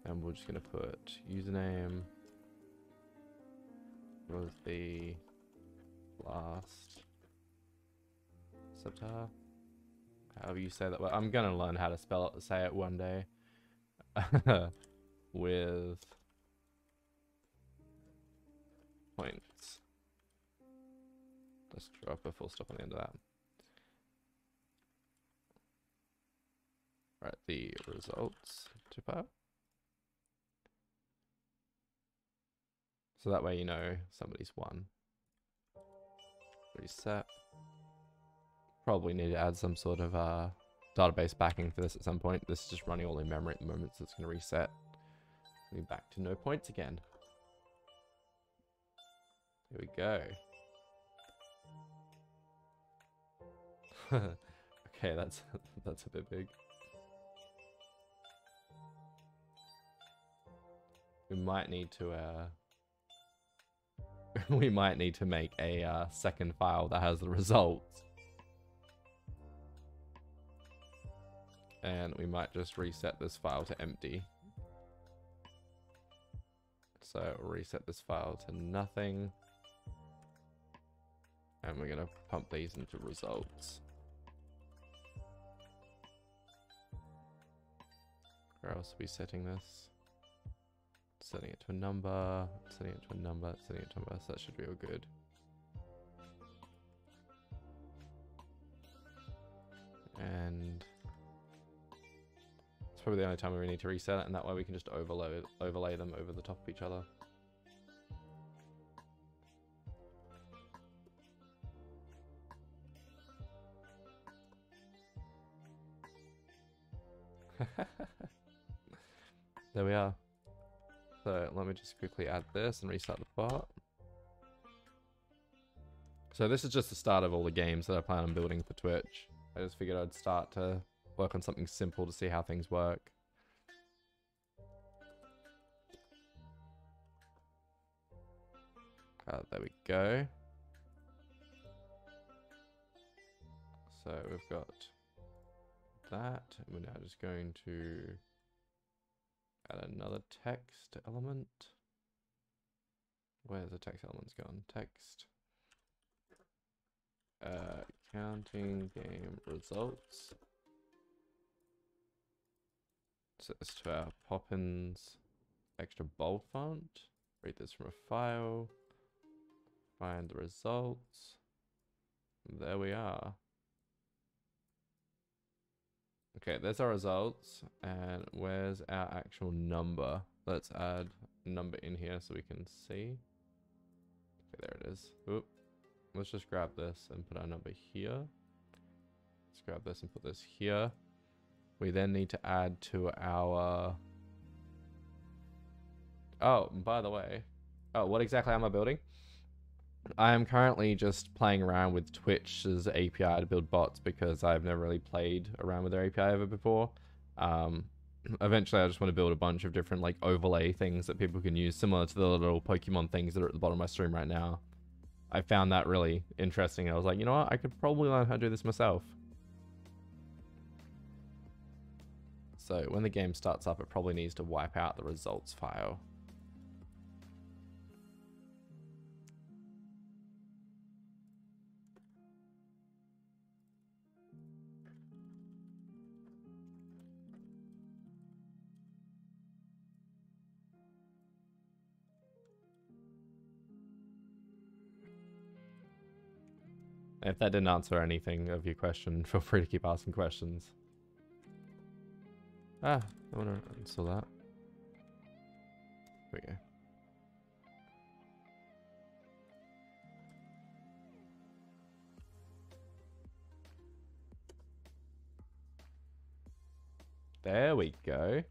And we're just going to put username was the last saboteur. However you say that. Well, I'm going to learn how to spell it, say it one day. With points. Let's drop a full stop on the end of that. Right, the results to part. So that way you know somebody's won. Reset. Probably need to add some sort of database backing for this at some point. This is just running all in memory at the moment, so it's going to reset. Going back to no points again. Here we go. Okay, that's a bit big. We might need to we might need to make a second file that has the results. And we might just reset this file to empty. So we'll reset this file to nothing. And we're gonna pump these into results. Where else are we setting this? Setting it to a number, setting it to a number, setting it to a number, so that should be all good. And it's probably the only time we need to reset it, and that way we can just overlay them over the top of each other. There we are. So let me just quickly add this and restart the bot. So this is just the start of all the games that I plan on building for Twitch. I just figured I'd start to work on something simple to see how things work. There we go. So we've got that. We're now just going to add another text element. Where's the text elements gone? Text. Counting game results. Set this to our Poppins extra bold font. Read this from a file. Find the results. There we are. Okay, there's our results. And where's our actual number? Let's add a number in here so we can see. Okay, there it is. Oop. Let's just grab this and put our number here. Let's grab this and put this here. We then need to add to our... Oh, by the way. Oh, what exactly am I building? I am currently just playing around with Twitch's API to build bots because I've never really played around with their API ever before. Eventually, I just want to build a bunch of different like overlay things that people can use, similar to the little Pokemon things that are at the bottom of my stream right now. I found that really interesting. I was like, you know what? I could probably learn how to do this myself. So when the game starts up, it probably needs to wipe out the results file. If that didn't answer anything of your question, feel free to keep asking questions. Ah, I want to install that. There we go. There we go.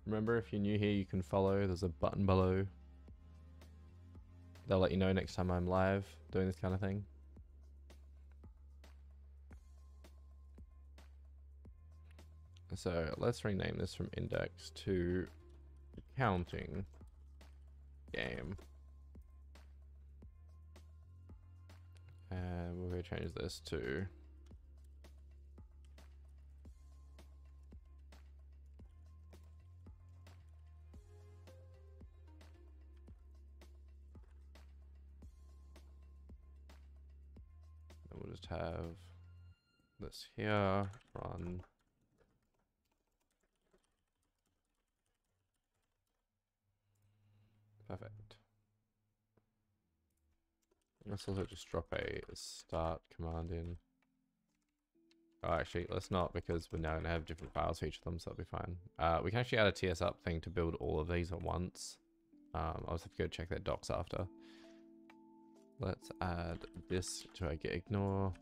Remember, if you're new here, you can follow. There's a button below. They'll let you know next time I'm live doing this kind of thing. So let's rename this from index to counting game. And we're going to change this to we'll just have this here, run. Perfect. Let's also just drop a start command in. Oh, actually, let's not, because we're now going to have different files for each of them, so that'll be fine. We can actually add a TS up thing to build all of these at once. I'll just have to go check their docs after. Let's add this to our get ignore.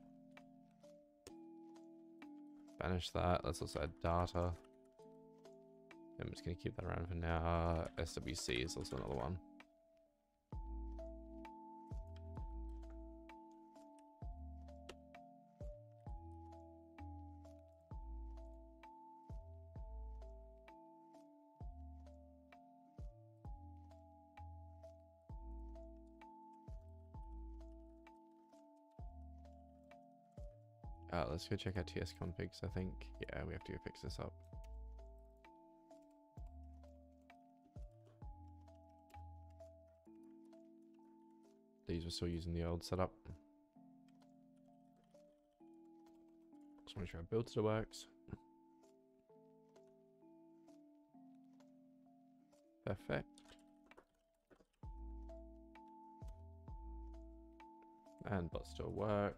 Banish that. Let's also add data. I'm just going to keep that around for now. SWC is also another one. Let's go check our TS configs. I think, yeah, we have to go fix this up. These were still using the old setup. Just make sure our build still works. Perfect. And bot still works.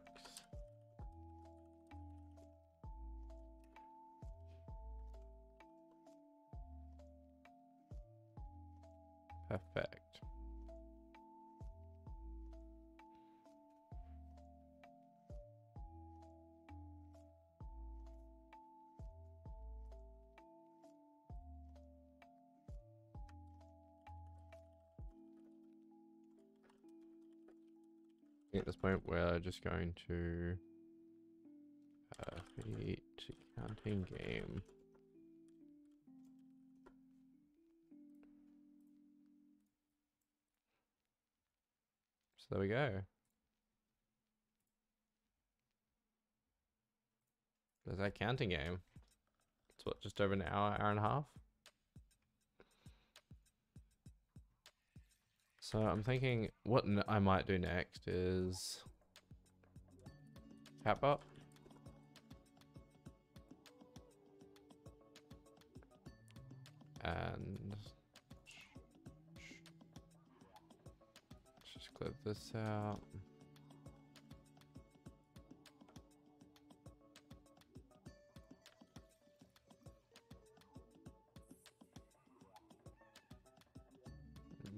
Perfect. At this point, we're just going to feed counting game. So there we go. There's that counting game. It's what, just over an hour, hour and a half? So I'm thinking what I might do next is Catbot. And let's just clip this out.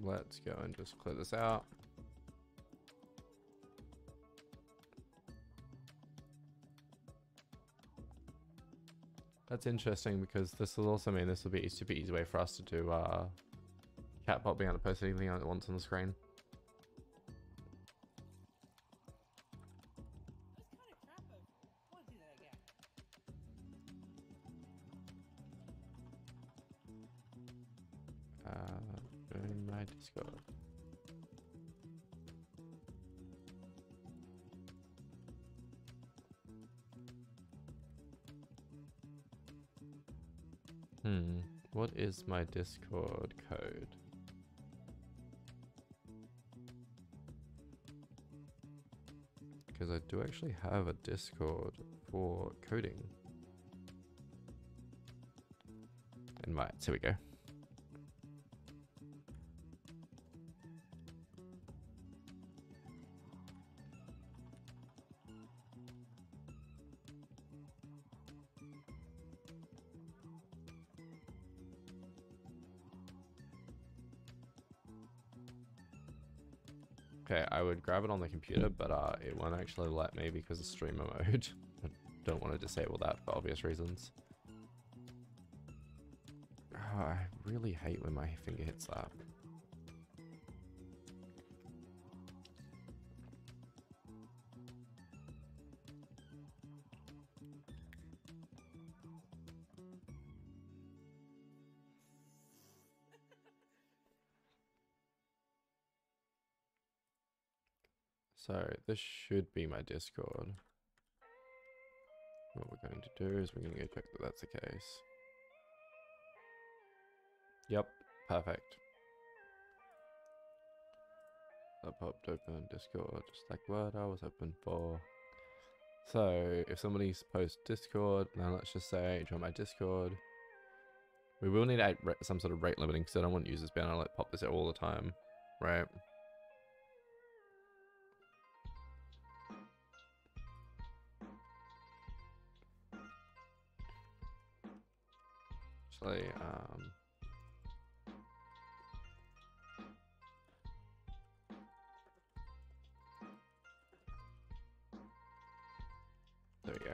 Let's go and just clear this out. That's interesting because this will also mean this will be a super easy way for us to do Catbot being able to post anything it wants on the screen. Doing my Discord. What is my Discord code? Because I do actually have a Discord for coding. Invites, here we go. Okay, I would grab it on the computer, but it won't actually let me because of streamer mode. I don't want to disable that for obvious reasons. Oh, I really hate when my finger hits that. So this should be my Discord. What we're going to do is we're going to go check that that's the case. Yep, perfect. That popped open Discord, just like what I was hoping for. So if somebody's post Discord, now let's just say join my Discord. We will need some sort of rate limiting because I don't want users being able to like pop this out all the time, right? Actually, there we go.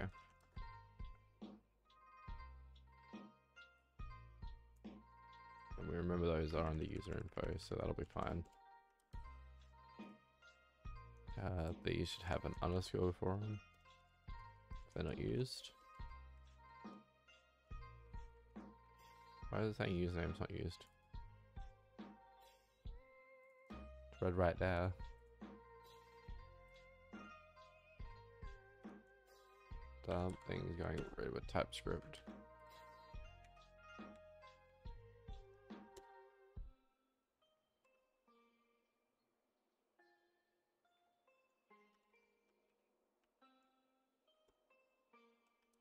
And we remember those are on the user info, so that'll be fine. These should have an underscore before them if they're not used. Why is it saying username's not used? It's red right there. Something's going red with TypeScript.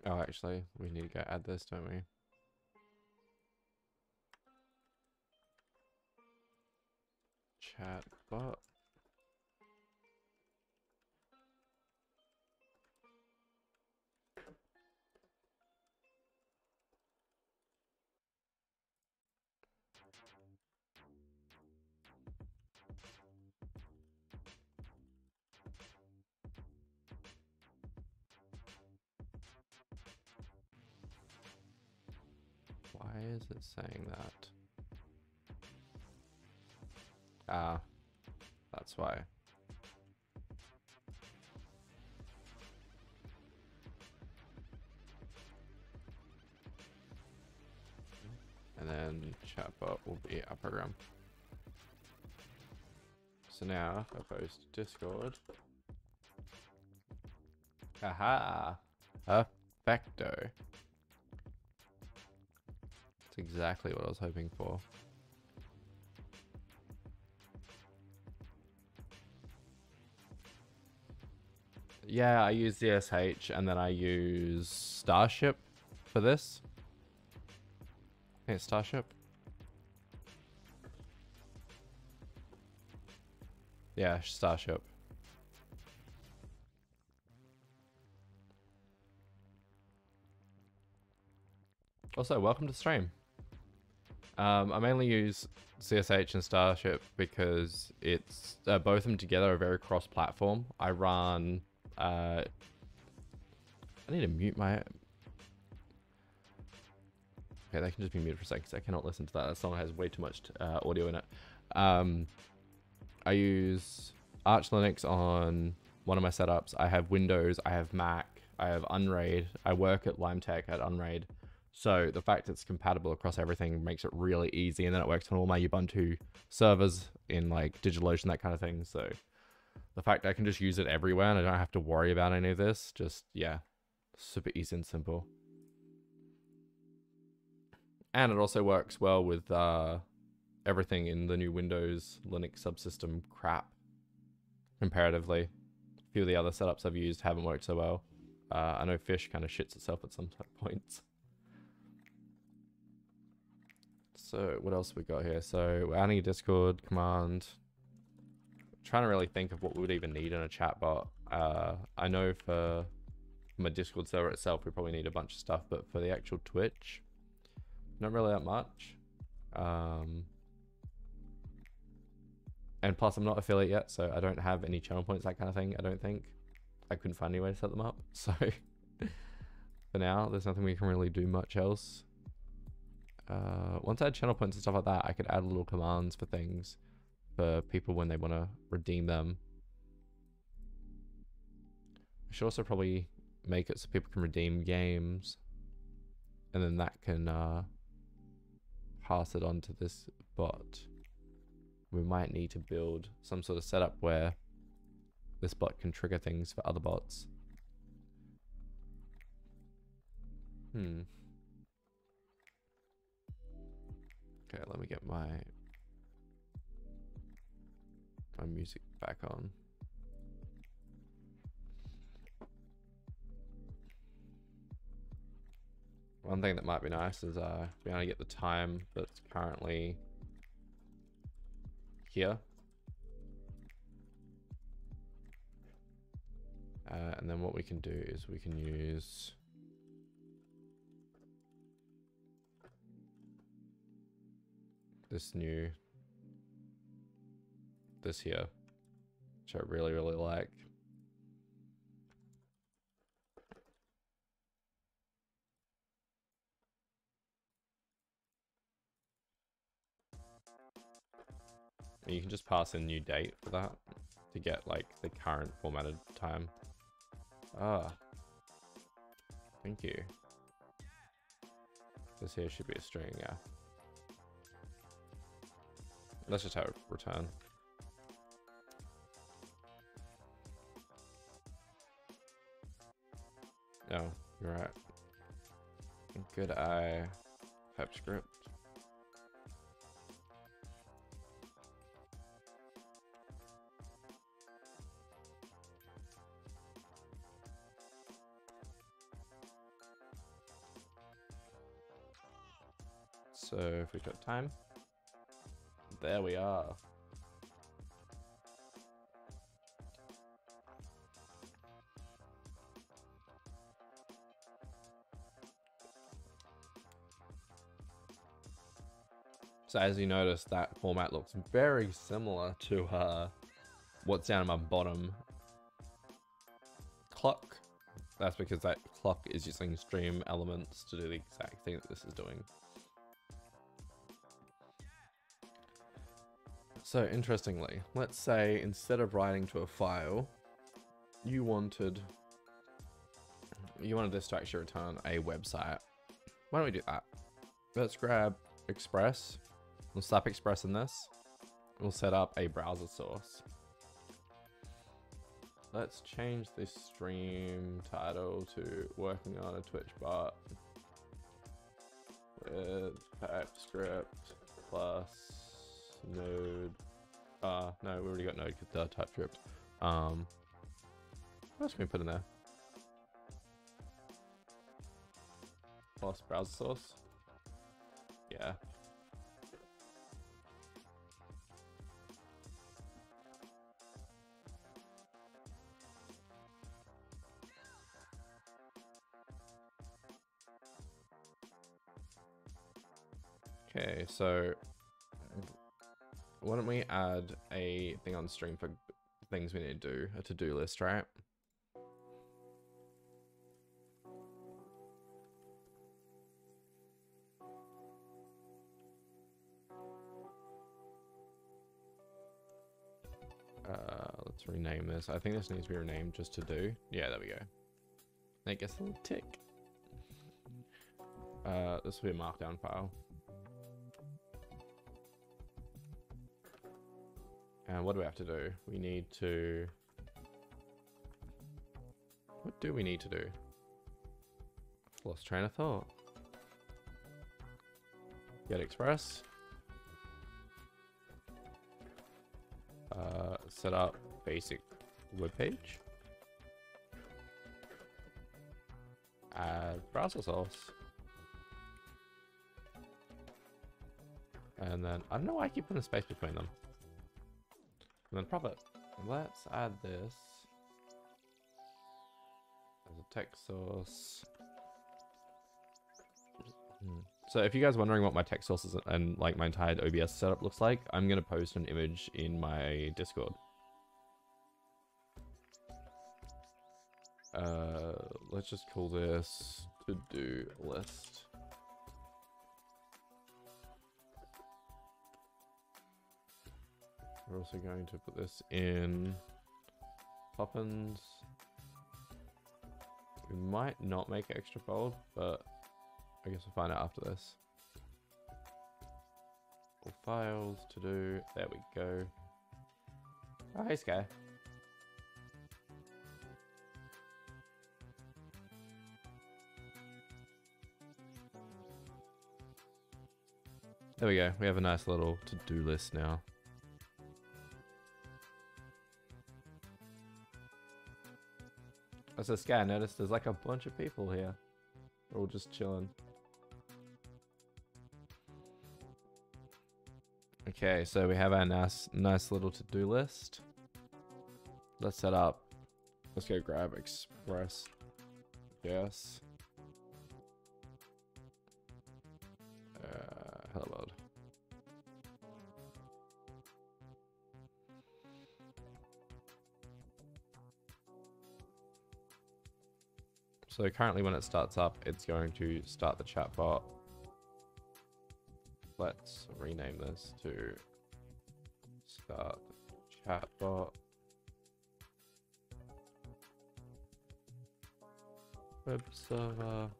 Oh, actually, we need to go add this, don't we? Chatbot. Why is it saying that? Ah, that's why. And then chatbot will be our program. So now if I post Discord. Aha! Perfecto. That's exactly what I was hoping for. Yeah, I use ZSH and then I use Starship for this. I think it's Starship. Yeah, Starship. Also, welcome to stream. I mainly use CSH and Starship because it's both of them together are very cross-platform. I run. I need to mute my. Okay, they can just be muted for a second because I cannot listen to that. That song has way too much audio in it. I use Arch Linux on one of my setups. I have Windows, I have Mac, I have Unraid. I work at LimeTech at Unraid. So the fact it's compatible across everything makes it really easy. And then it works on all my Ubuntu servers in like DigitalOcean, that kind of thing. So the fact I can just use it everywhere and I don't have to worry about any of this, just, yeah, super easy and simple. And it also works well with everything in the new Windows Linux subsystem crap comparatively. A few of the other setups I've used haven't worked so well. I know Fish kind of shits itself at some points. So what else we got here? So we're adding a Discord command. Trying to really think of what we would even need in a chatbot. I know for my Discord server itself, we probably need a bunch of stuff, but for the actual Twitch, not really that much. And plus I'm not affiliate yet, so I don't have any channel points, that kind of thing. I don't think. I couldn't find any way to set them up. So for now, there's nothing we can really do much else. Once I had channel points and stuff like that, I could add little commands for things for people when they want to redeem them. I should also probably make it so people can redeem games, and then that can pass it on to this bot. We might need to build some sort of setup where this bot can trigger things for other bots. Okay, let me get my music back on. One thing that might be nice is being able to get the time that's currently here. And then what we can do is we can use this here, which I really like. And you can just pass in new date for that to get like the current formatted time. Thank you. This here should be a string, yeah. Let's just have it return. Oh, you're right. Good eye, TypeScript. So if we got time, there we are. So as you notice, that format looks very similar to what's down in my bottom clock. That's because that clock is using stream elements to do the exact thing that this is doing. So interestingly, let's say instead of writing to a file, you wanted this to actually return a website. Why don't we do that? Let's grab Express. We'll slap Express in this. We'll set up a browser source. Let's change the stream title to working on a Twitch bot with TypeScript plus Node. No, we already got Node because TypeScript. What else can we put in there? Plus browser source. Yeah. Okay, so why don't we add a thing on stream for things we need to do, a to-do list, right? Let's rename this. I think this needs to be renamed just to do. Yeah, there we go. That gets a little tick. This will be a markdown file. And what do we have to do? We need to... What do we need to do? I've lost train of thought. Get Express. Set up basic web page. Add browser source. And then, I don't know why I keep putting a space between them. And then profit. Let's add this as a text source. So if you guys are wondering what my text sources and like my entire OBS setup looks like, I'm going to post an image in my Discord. Let's just call this to-do list. We're also going to put this in Poppins. We might not make it extra bold, but I guess we'll find out after this. All files to do. There we go. Oh, hey, Sky. There we go. We have a nice little to-do list now. As a Sky, I noticed there's like a bunch of people here. We're all just chilling. Okay, so we have our nice little to-do list. Let's set up. Let's go grab Express. Yes. Hello world. So currently when it starts up, it's going to start the chatbot. Let's rename this to start chatbot. Web server.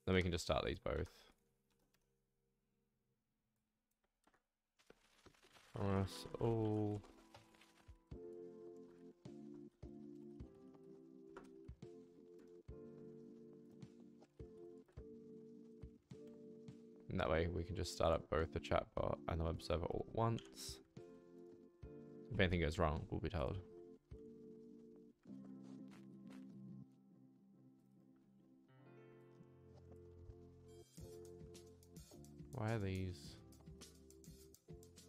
Then we can just start these both. For us all. And that way we can just start up both the chatbot and the web server all at once. If anything goes wrong, we'll be told. Why are these?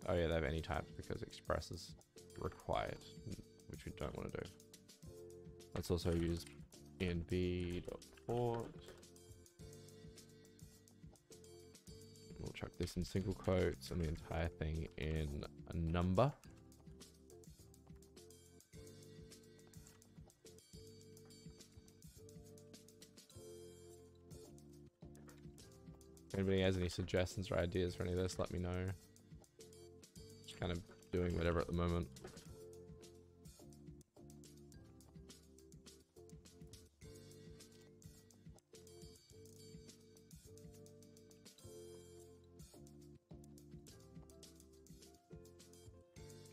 Oh yeah, they have any types because Express is required, which we don't want to do. Let's also use env.port. We'll chuck this in single quotes and the entire thing in a number. If anybody has any suggestions or ideas for any of this, let me know. Just kind of doing whatever at the moment.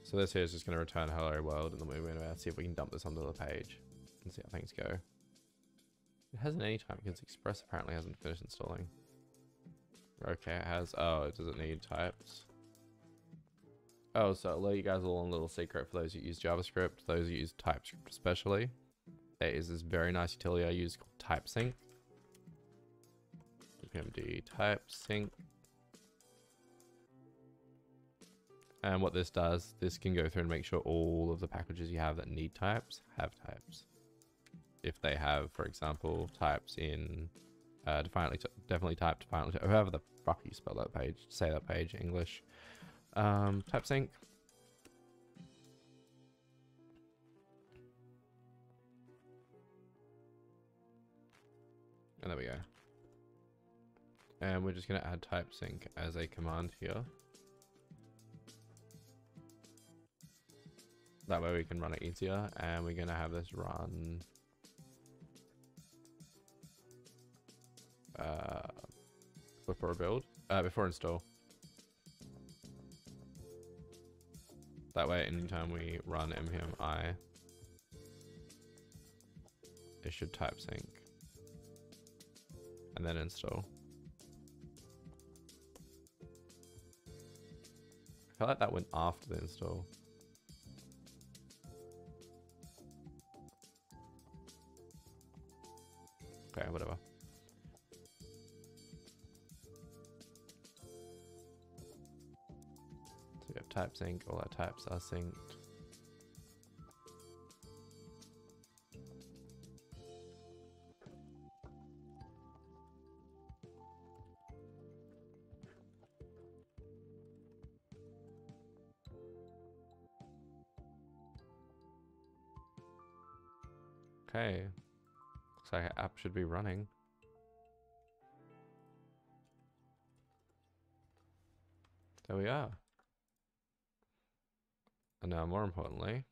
So this here is just going to return hello world, and then we're going to see if we can dump this onto the page and see how things go. It hasn't any time because Express apparently hasn't finished installing. Okay, it has. Oh, it doesn't need types. Oh, so I'll let you guys all on a little secret for those who use JavaScript, those who use TypeScript especially. There is this very nice utility I use called TypeSync. PMD TypeSync. And what this does, this can go through and make sure all of the packages you have that need types have types. If they have, for example, types in definitely type, definitely, however the fuck you spell that page, say that page, English. TypeSync. And there we go. And we're just going to add TypeSync as a command here. That way we can run it easier, and we're going to have this run before build, before install. That way anytime we run npm I, it should type sync. and then install. I feel like that went after the install. Okay, whatever. So we have type sync, all our types are synced. Okay, looks like our app should be running. There we are. And now more importantly,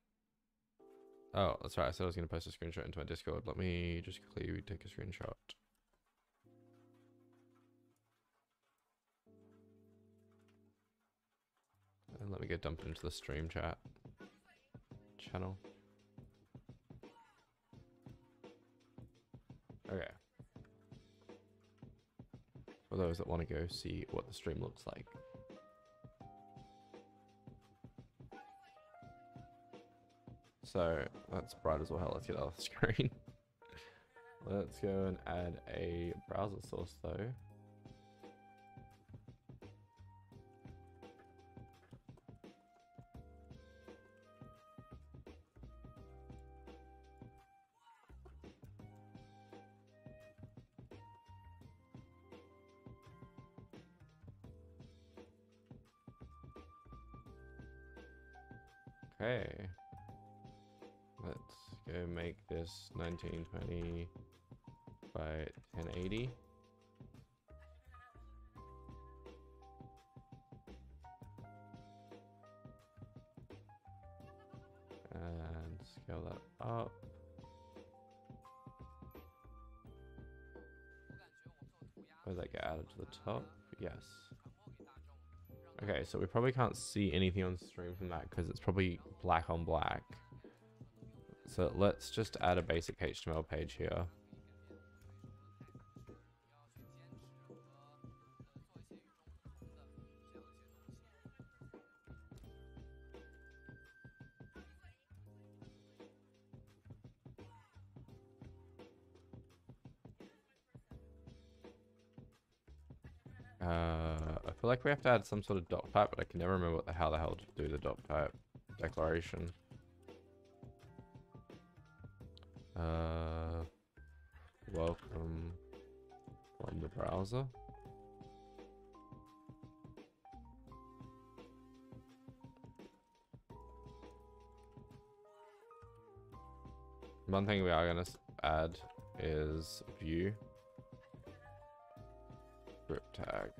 oh, that's right, I said I was going to post a screenshot into my Discord. Let me just quickly take a screenshot. And let me get dumped into the stream chat channel. Okay. For those that want to go see what the stream looks like. So that's bright as well. Let's get off the screen. Let's go and add a browser source though. Okay. Let's go make this 1920 by 1080. And scale that up. Does that get added to the top? Yes. Okay, so we probably can't see anything on stream from that because it's probably black on black. So let's just add a basic HTML page here. I feel like we have to add some sort of doc type, but I can never remember what how the hell to do the doc type declaration. Welcome from the browser. One thing we are going to add is view script tag.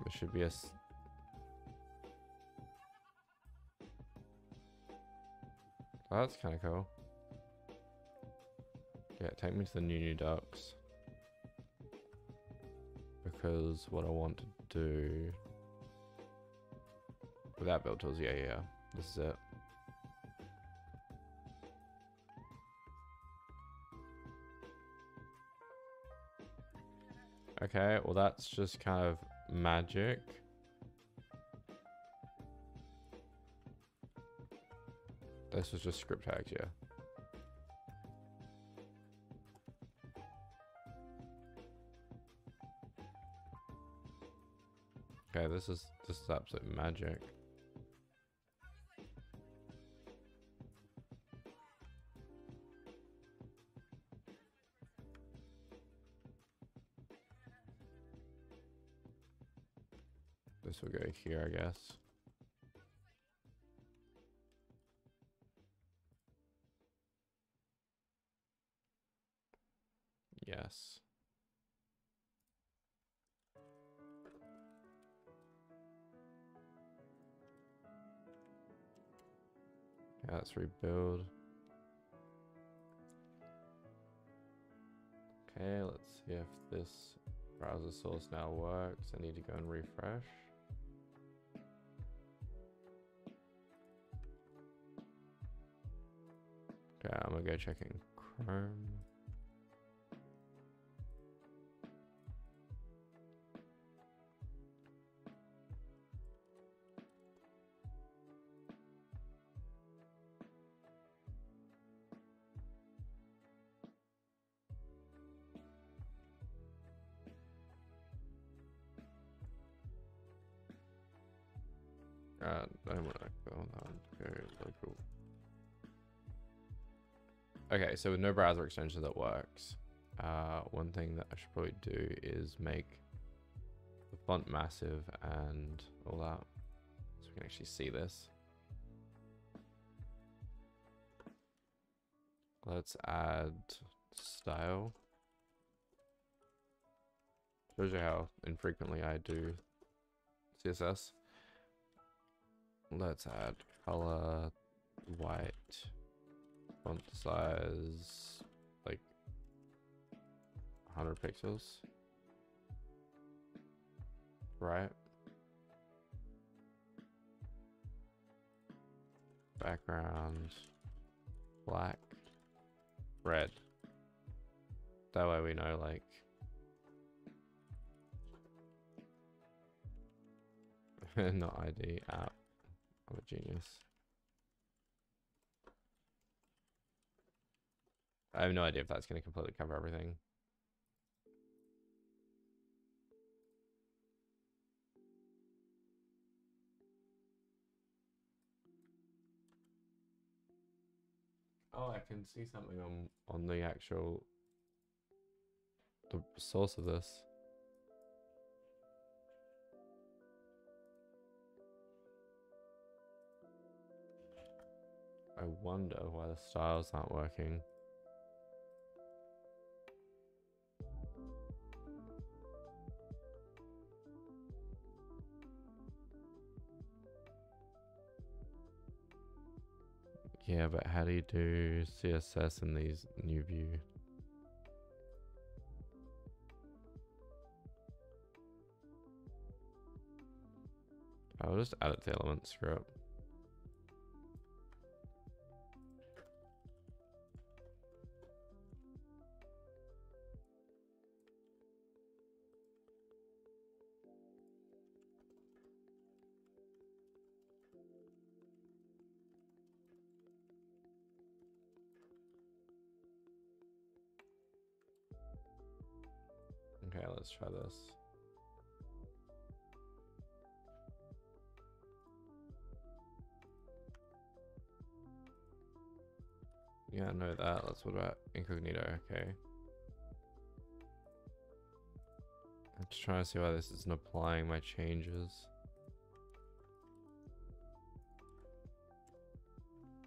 There should be a oh, that's kind of cool. Yeah, take me to the new docs. Because what I want to do without build tools, yeah, this is it. Okay, well that's just kind of magic. This was just script tags, yeah. Okay, this is absolute magic. This will go here, I guess. Yes. Okay, let's rebuild. Okay, let's see if this browser source now works. I need to go and refresh. Okay, I'm gonna go checking Chrome. I want to go on. Go local. Okay, so with no browser extension that works, one thing that I should probably do is make the font massive and all that, so we can actually see this. Let's add style. Shows you how infrequently I do CSS. Let's add color, white, font size, like 100 pixels. Right. Background, black, red. That way we know, like, not ID app. I'm a genius. I have no idea if that's going to completely cover everything. Oh, I can see something on the actual the source of this. I wonder why the styles aren't working. Yeah, but how do you do CSS in these new view? I'll just add it to elements, screw it. Okay, let's try this. Yeah, I know that. Let's what about incognito? Okay. I'm just trying to see why this isn't applying my changes.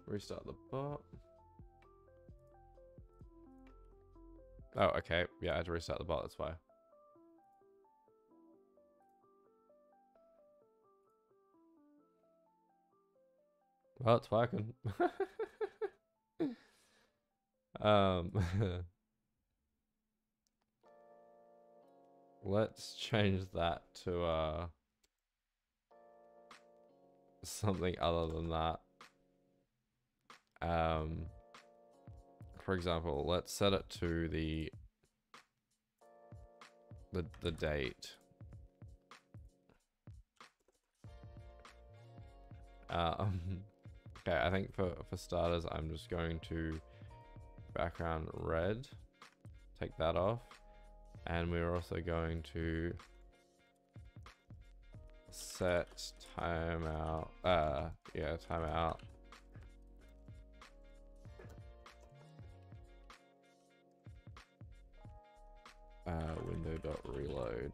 Restart the bot. Oh, okay. Yeah, I had to restart the bot, that's why. Well, it's working. Let's change that to something other than that. For example, let's set it to the date. Okay, I think for starters, I'm just going to background red, take that off, and we're also going to set timeout. Yeah, timeout. Window.reload.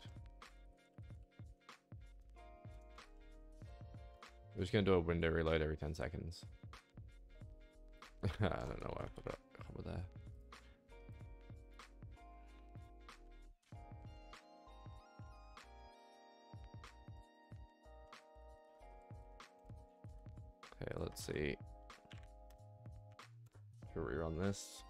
We're just gonna do a window reload every 10 seconds. I don't know why I put a comma there. Okay, let's see. Should we rerun this?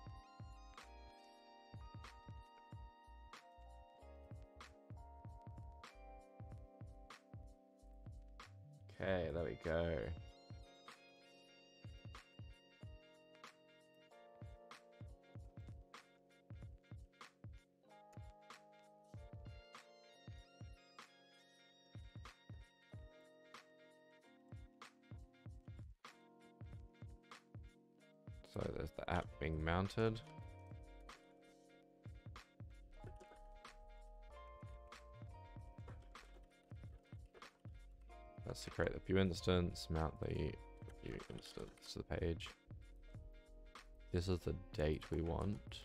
Okay, there we go. So there's the app being mounted. That's to create the view instance, mount the view instance to the page. This is the date we want.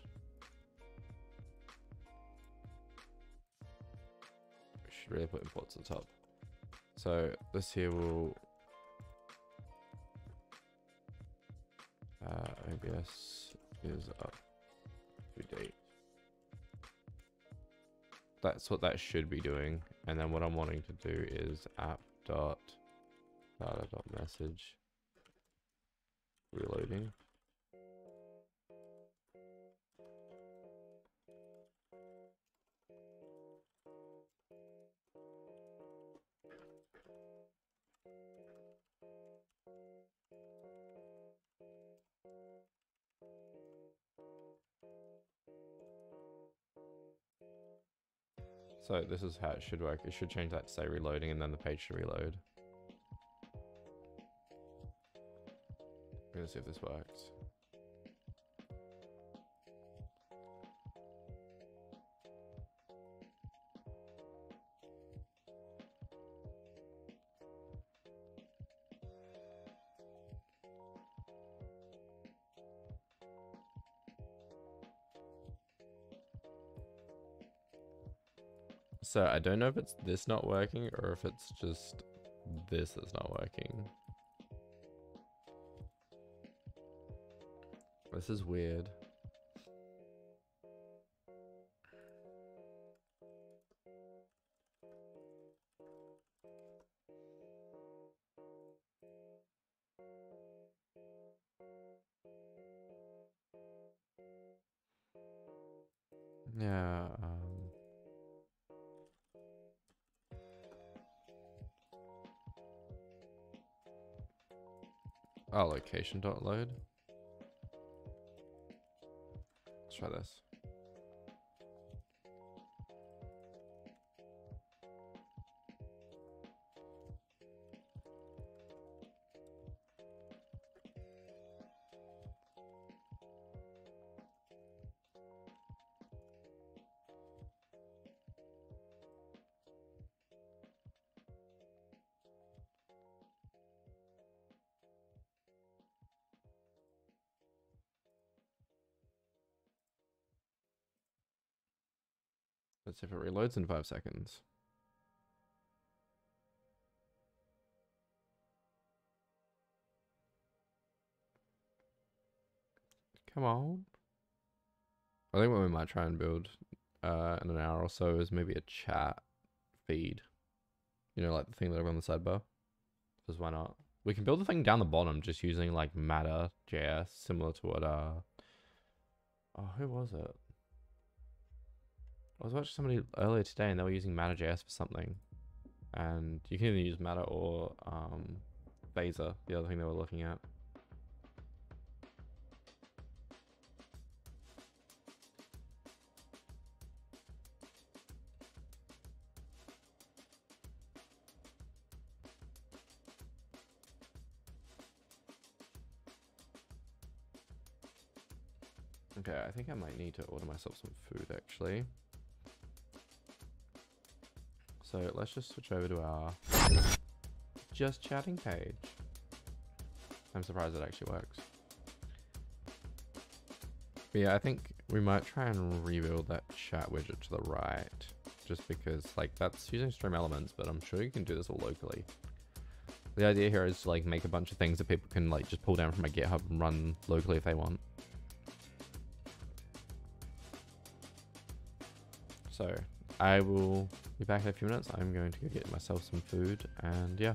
We should really put imports at the top. So this here will OBS is up to date. That's what that should be doing. And then what I'm wanting to do is app.data.message reloading. So this is how it should work. It should change that to say reloading and then the page should reload. I'm gonna see if this works. So I don't know if it's this not working or if it's just this is not working. This is weird. Yeah, oh, location.load. Let's try this. Let's see if it reloads in 5 seconds. Come on. I think what we might try and build in an hour or so is maybe a chat feed. You know, like the thing that over on the sidebar. Because why not? We can build the thing down the bottom just using like Matter.js, similar to what oh, who was it? I was watching somebody earlier today and they were using Matter.js for something. And you can either use Matter or Bazer, the other thing they were looking at. Okay, I think I might need to order myself some food actually. So let's just switch over to our just chatting page. I'm surprised it actually works. But yeah, I think we might try and rebuild that chat widget to the right. Just because like that's using Stream Elements, but I'm sure you can do this all locally. The idea here is to like make a bunch of things that people can like just pull down from a GitHub and run locally if they want. So I will be back in a few minutes. I'm going to go get myself some food and yeah.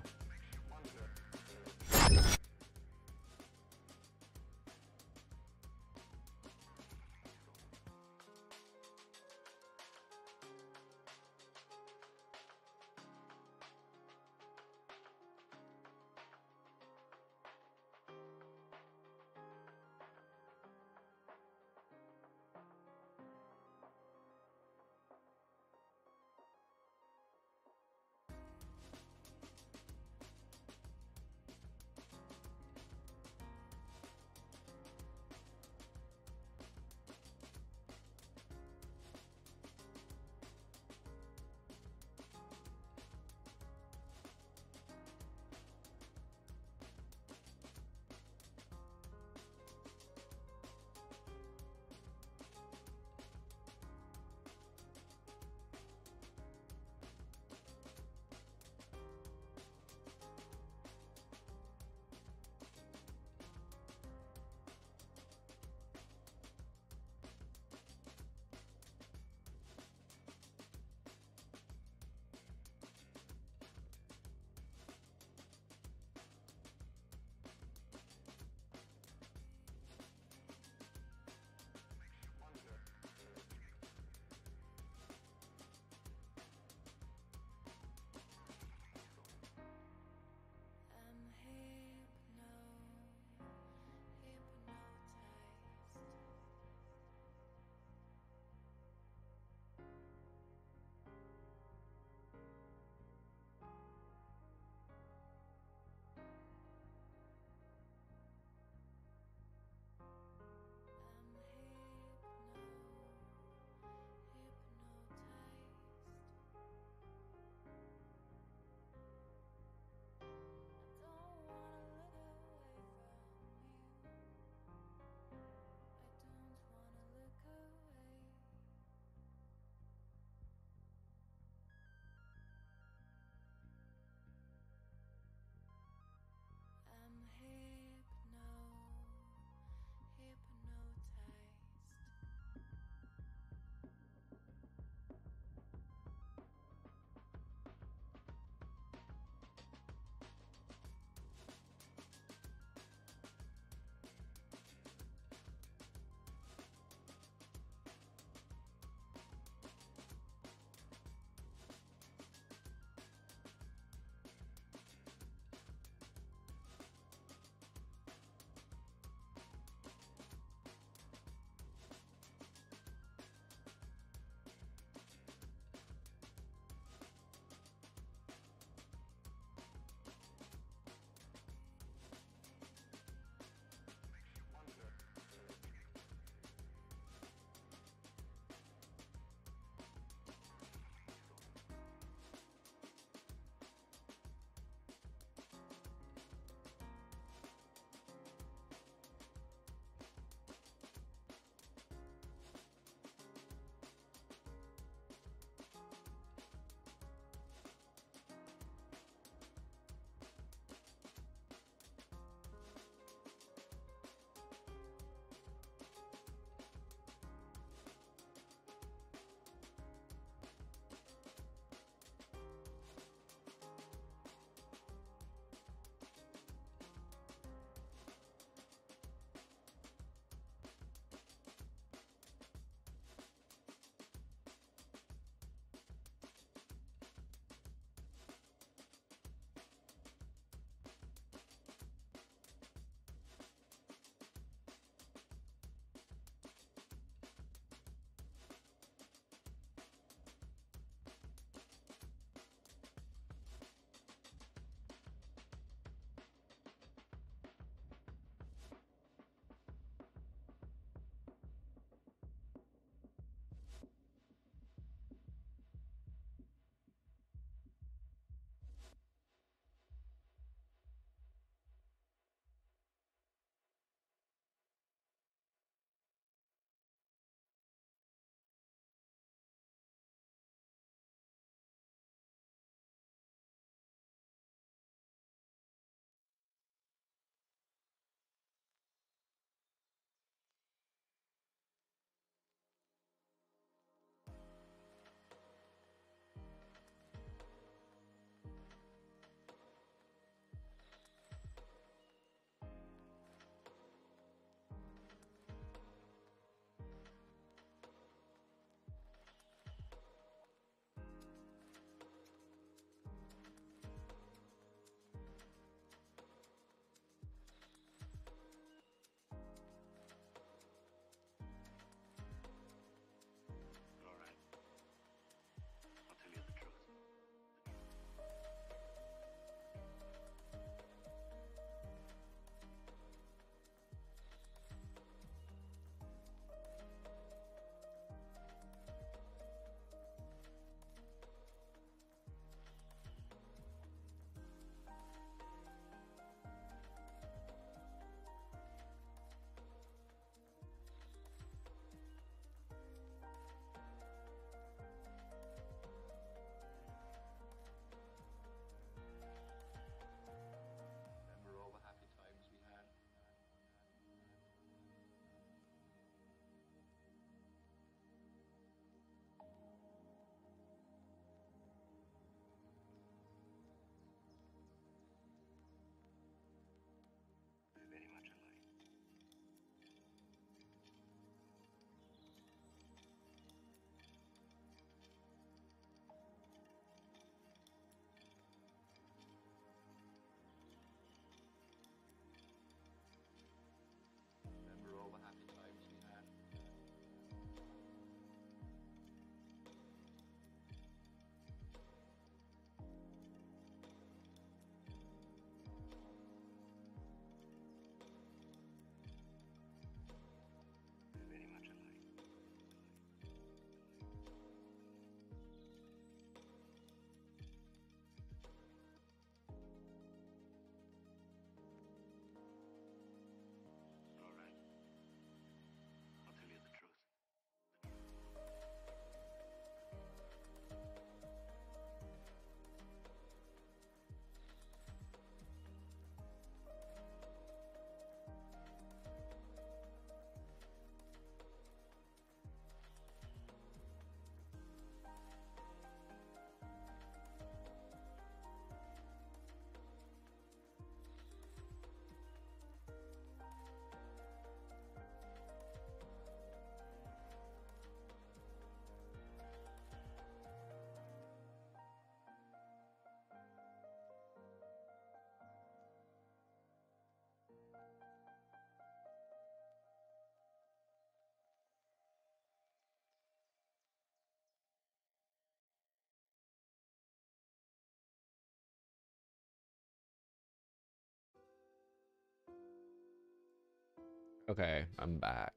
Okay, I'm back.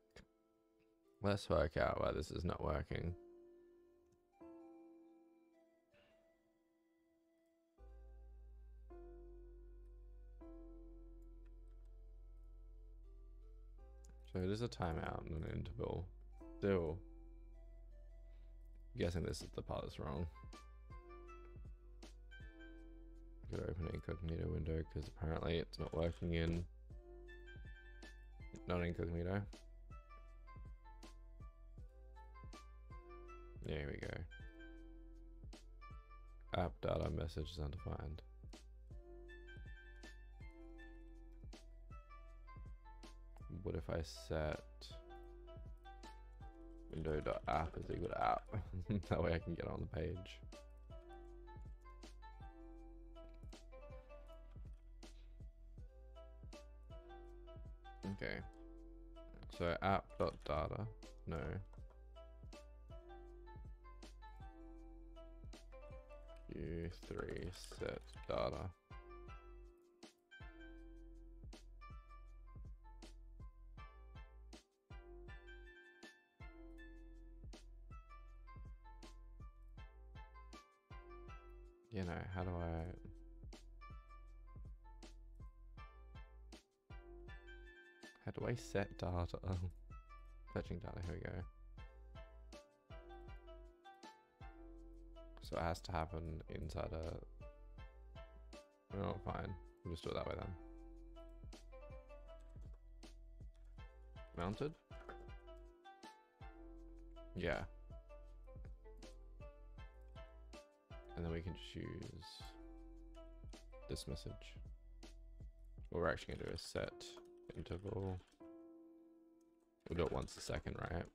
Let's work out why this is not working. So it is a timeout and an interval. Still, I'm guessing this is the part that's wrong. Gotta open an incognito window because apparently it's not working in non-incognito. There we go. App data message is undefined. What if I set window.app is equal to app? That way I can get on the page. Okay. So app.data, no. U3 set data. You know, how do I set data? Oh, fetching data, here we go. So it has to happen inside a... Oh, fine. We'll just do it that way then. Mounted? Yeah. And then we can choose this message. What we're actually going to do is set interval. We'll do it once a second, right?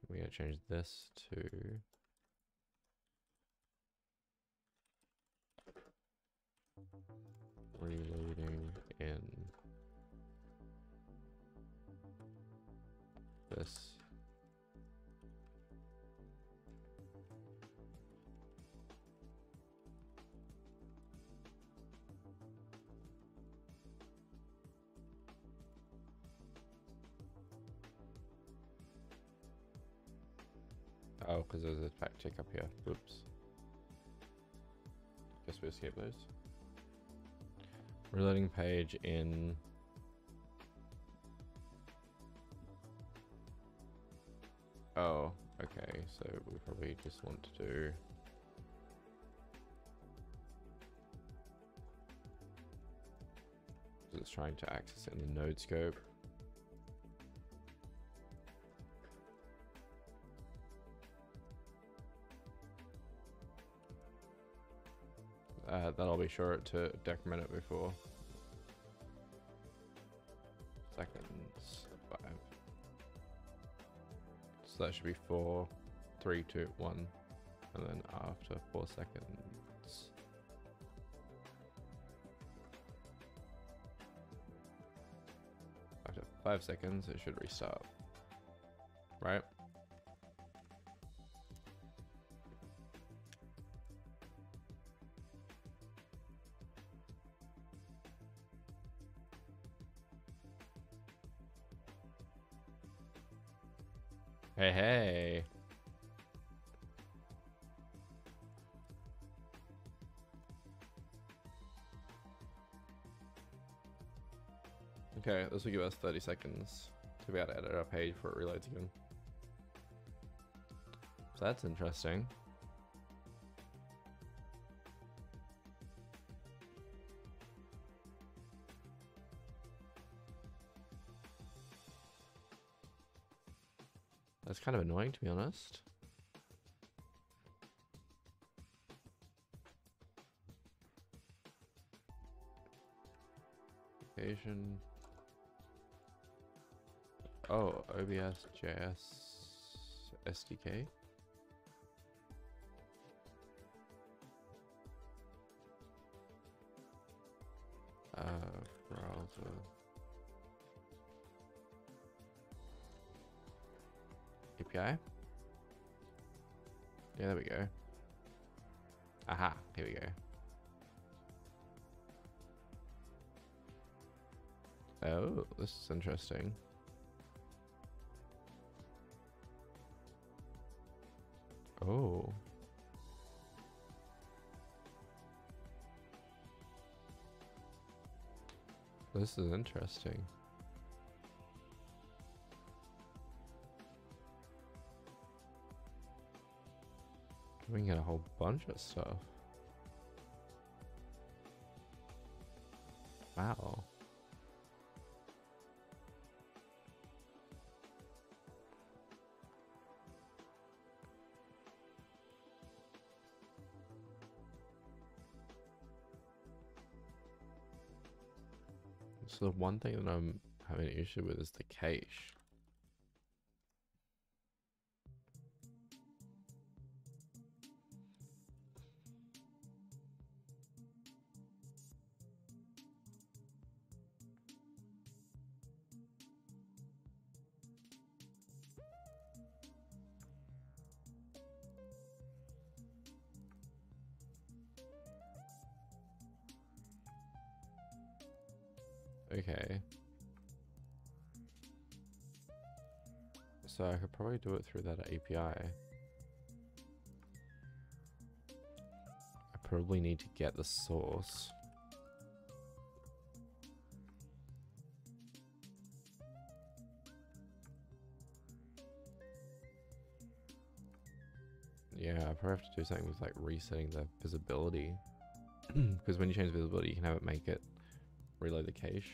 We're going to change this to reloading in this. Oh, because there's a fact check up here. Oops. Guess we escape those. Reloading page in. Oh, okay. So we probably just want to do. It's trying to access it in the node scope. That'll be sure to decrement it before. Seconds, 5. So that should be 4, 3, 2, 1. And then after 4 seconds. After 5 seconds, it should restart. Right? Hey, hey. Okay, this will give us 30 seconds to be able to edit our page before it reloads again. So that's interesting. That's kind of annoying, to be honest. Application. Oh, OBS.js SDK. Browser. API. Yeah, there we go. Aha, here we go. Oh, this is interesting. Oh. This is interesting. We can get a whole bunch of stuff. Wow. So the one thing that I'm having an issue with is the cache. Okay. So I could probably do it through that API. I probably need to get the source. Yeah, I probably have to do something with like resetting the visibility. Because when you change visibility, you can have it make it reload the cache.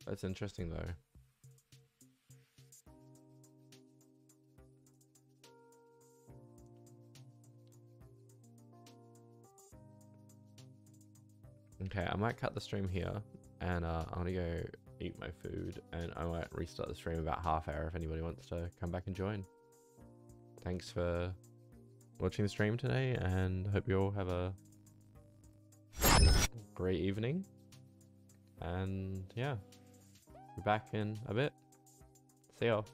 That's interesting though. Okay, I might cut the stream here, and I'm gonna go eat my food, and I might restart the stream about half hour if anybody wants to come back and join. Thanks for watching the stream today, and hope you all have a great evening. And yeah, be back in a bit. See y'all.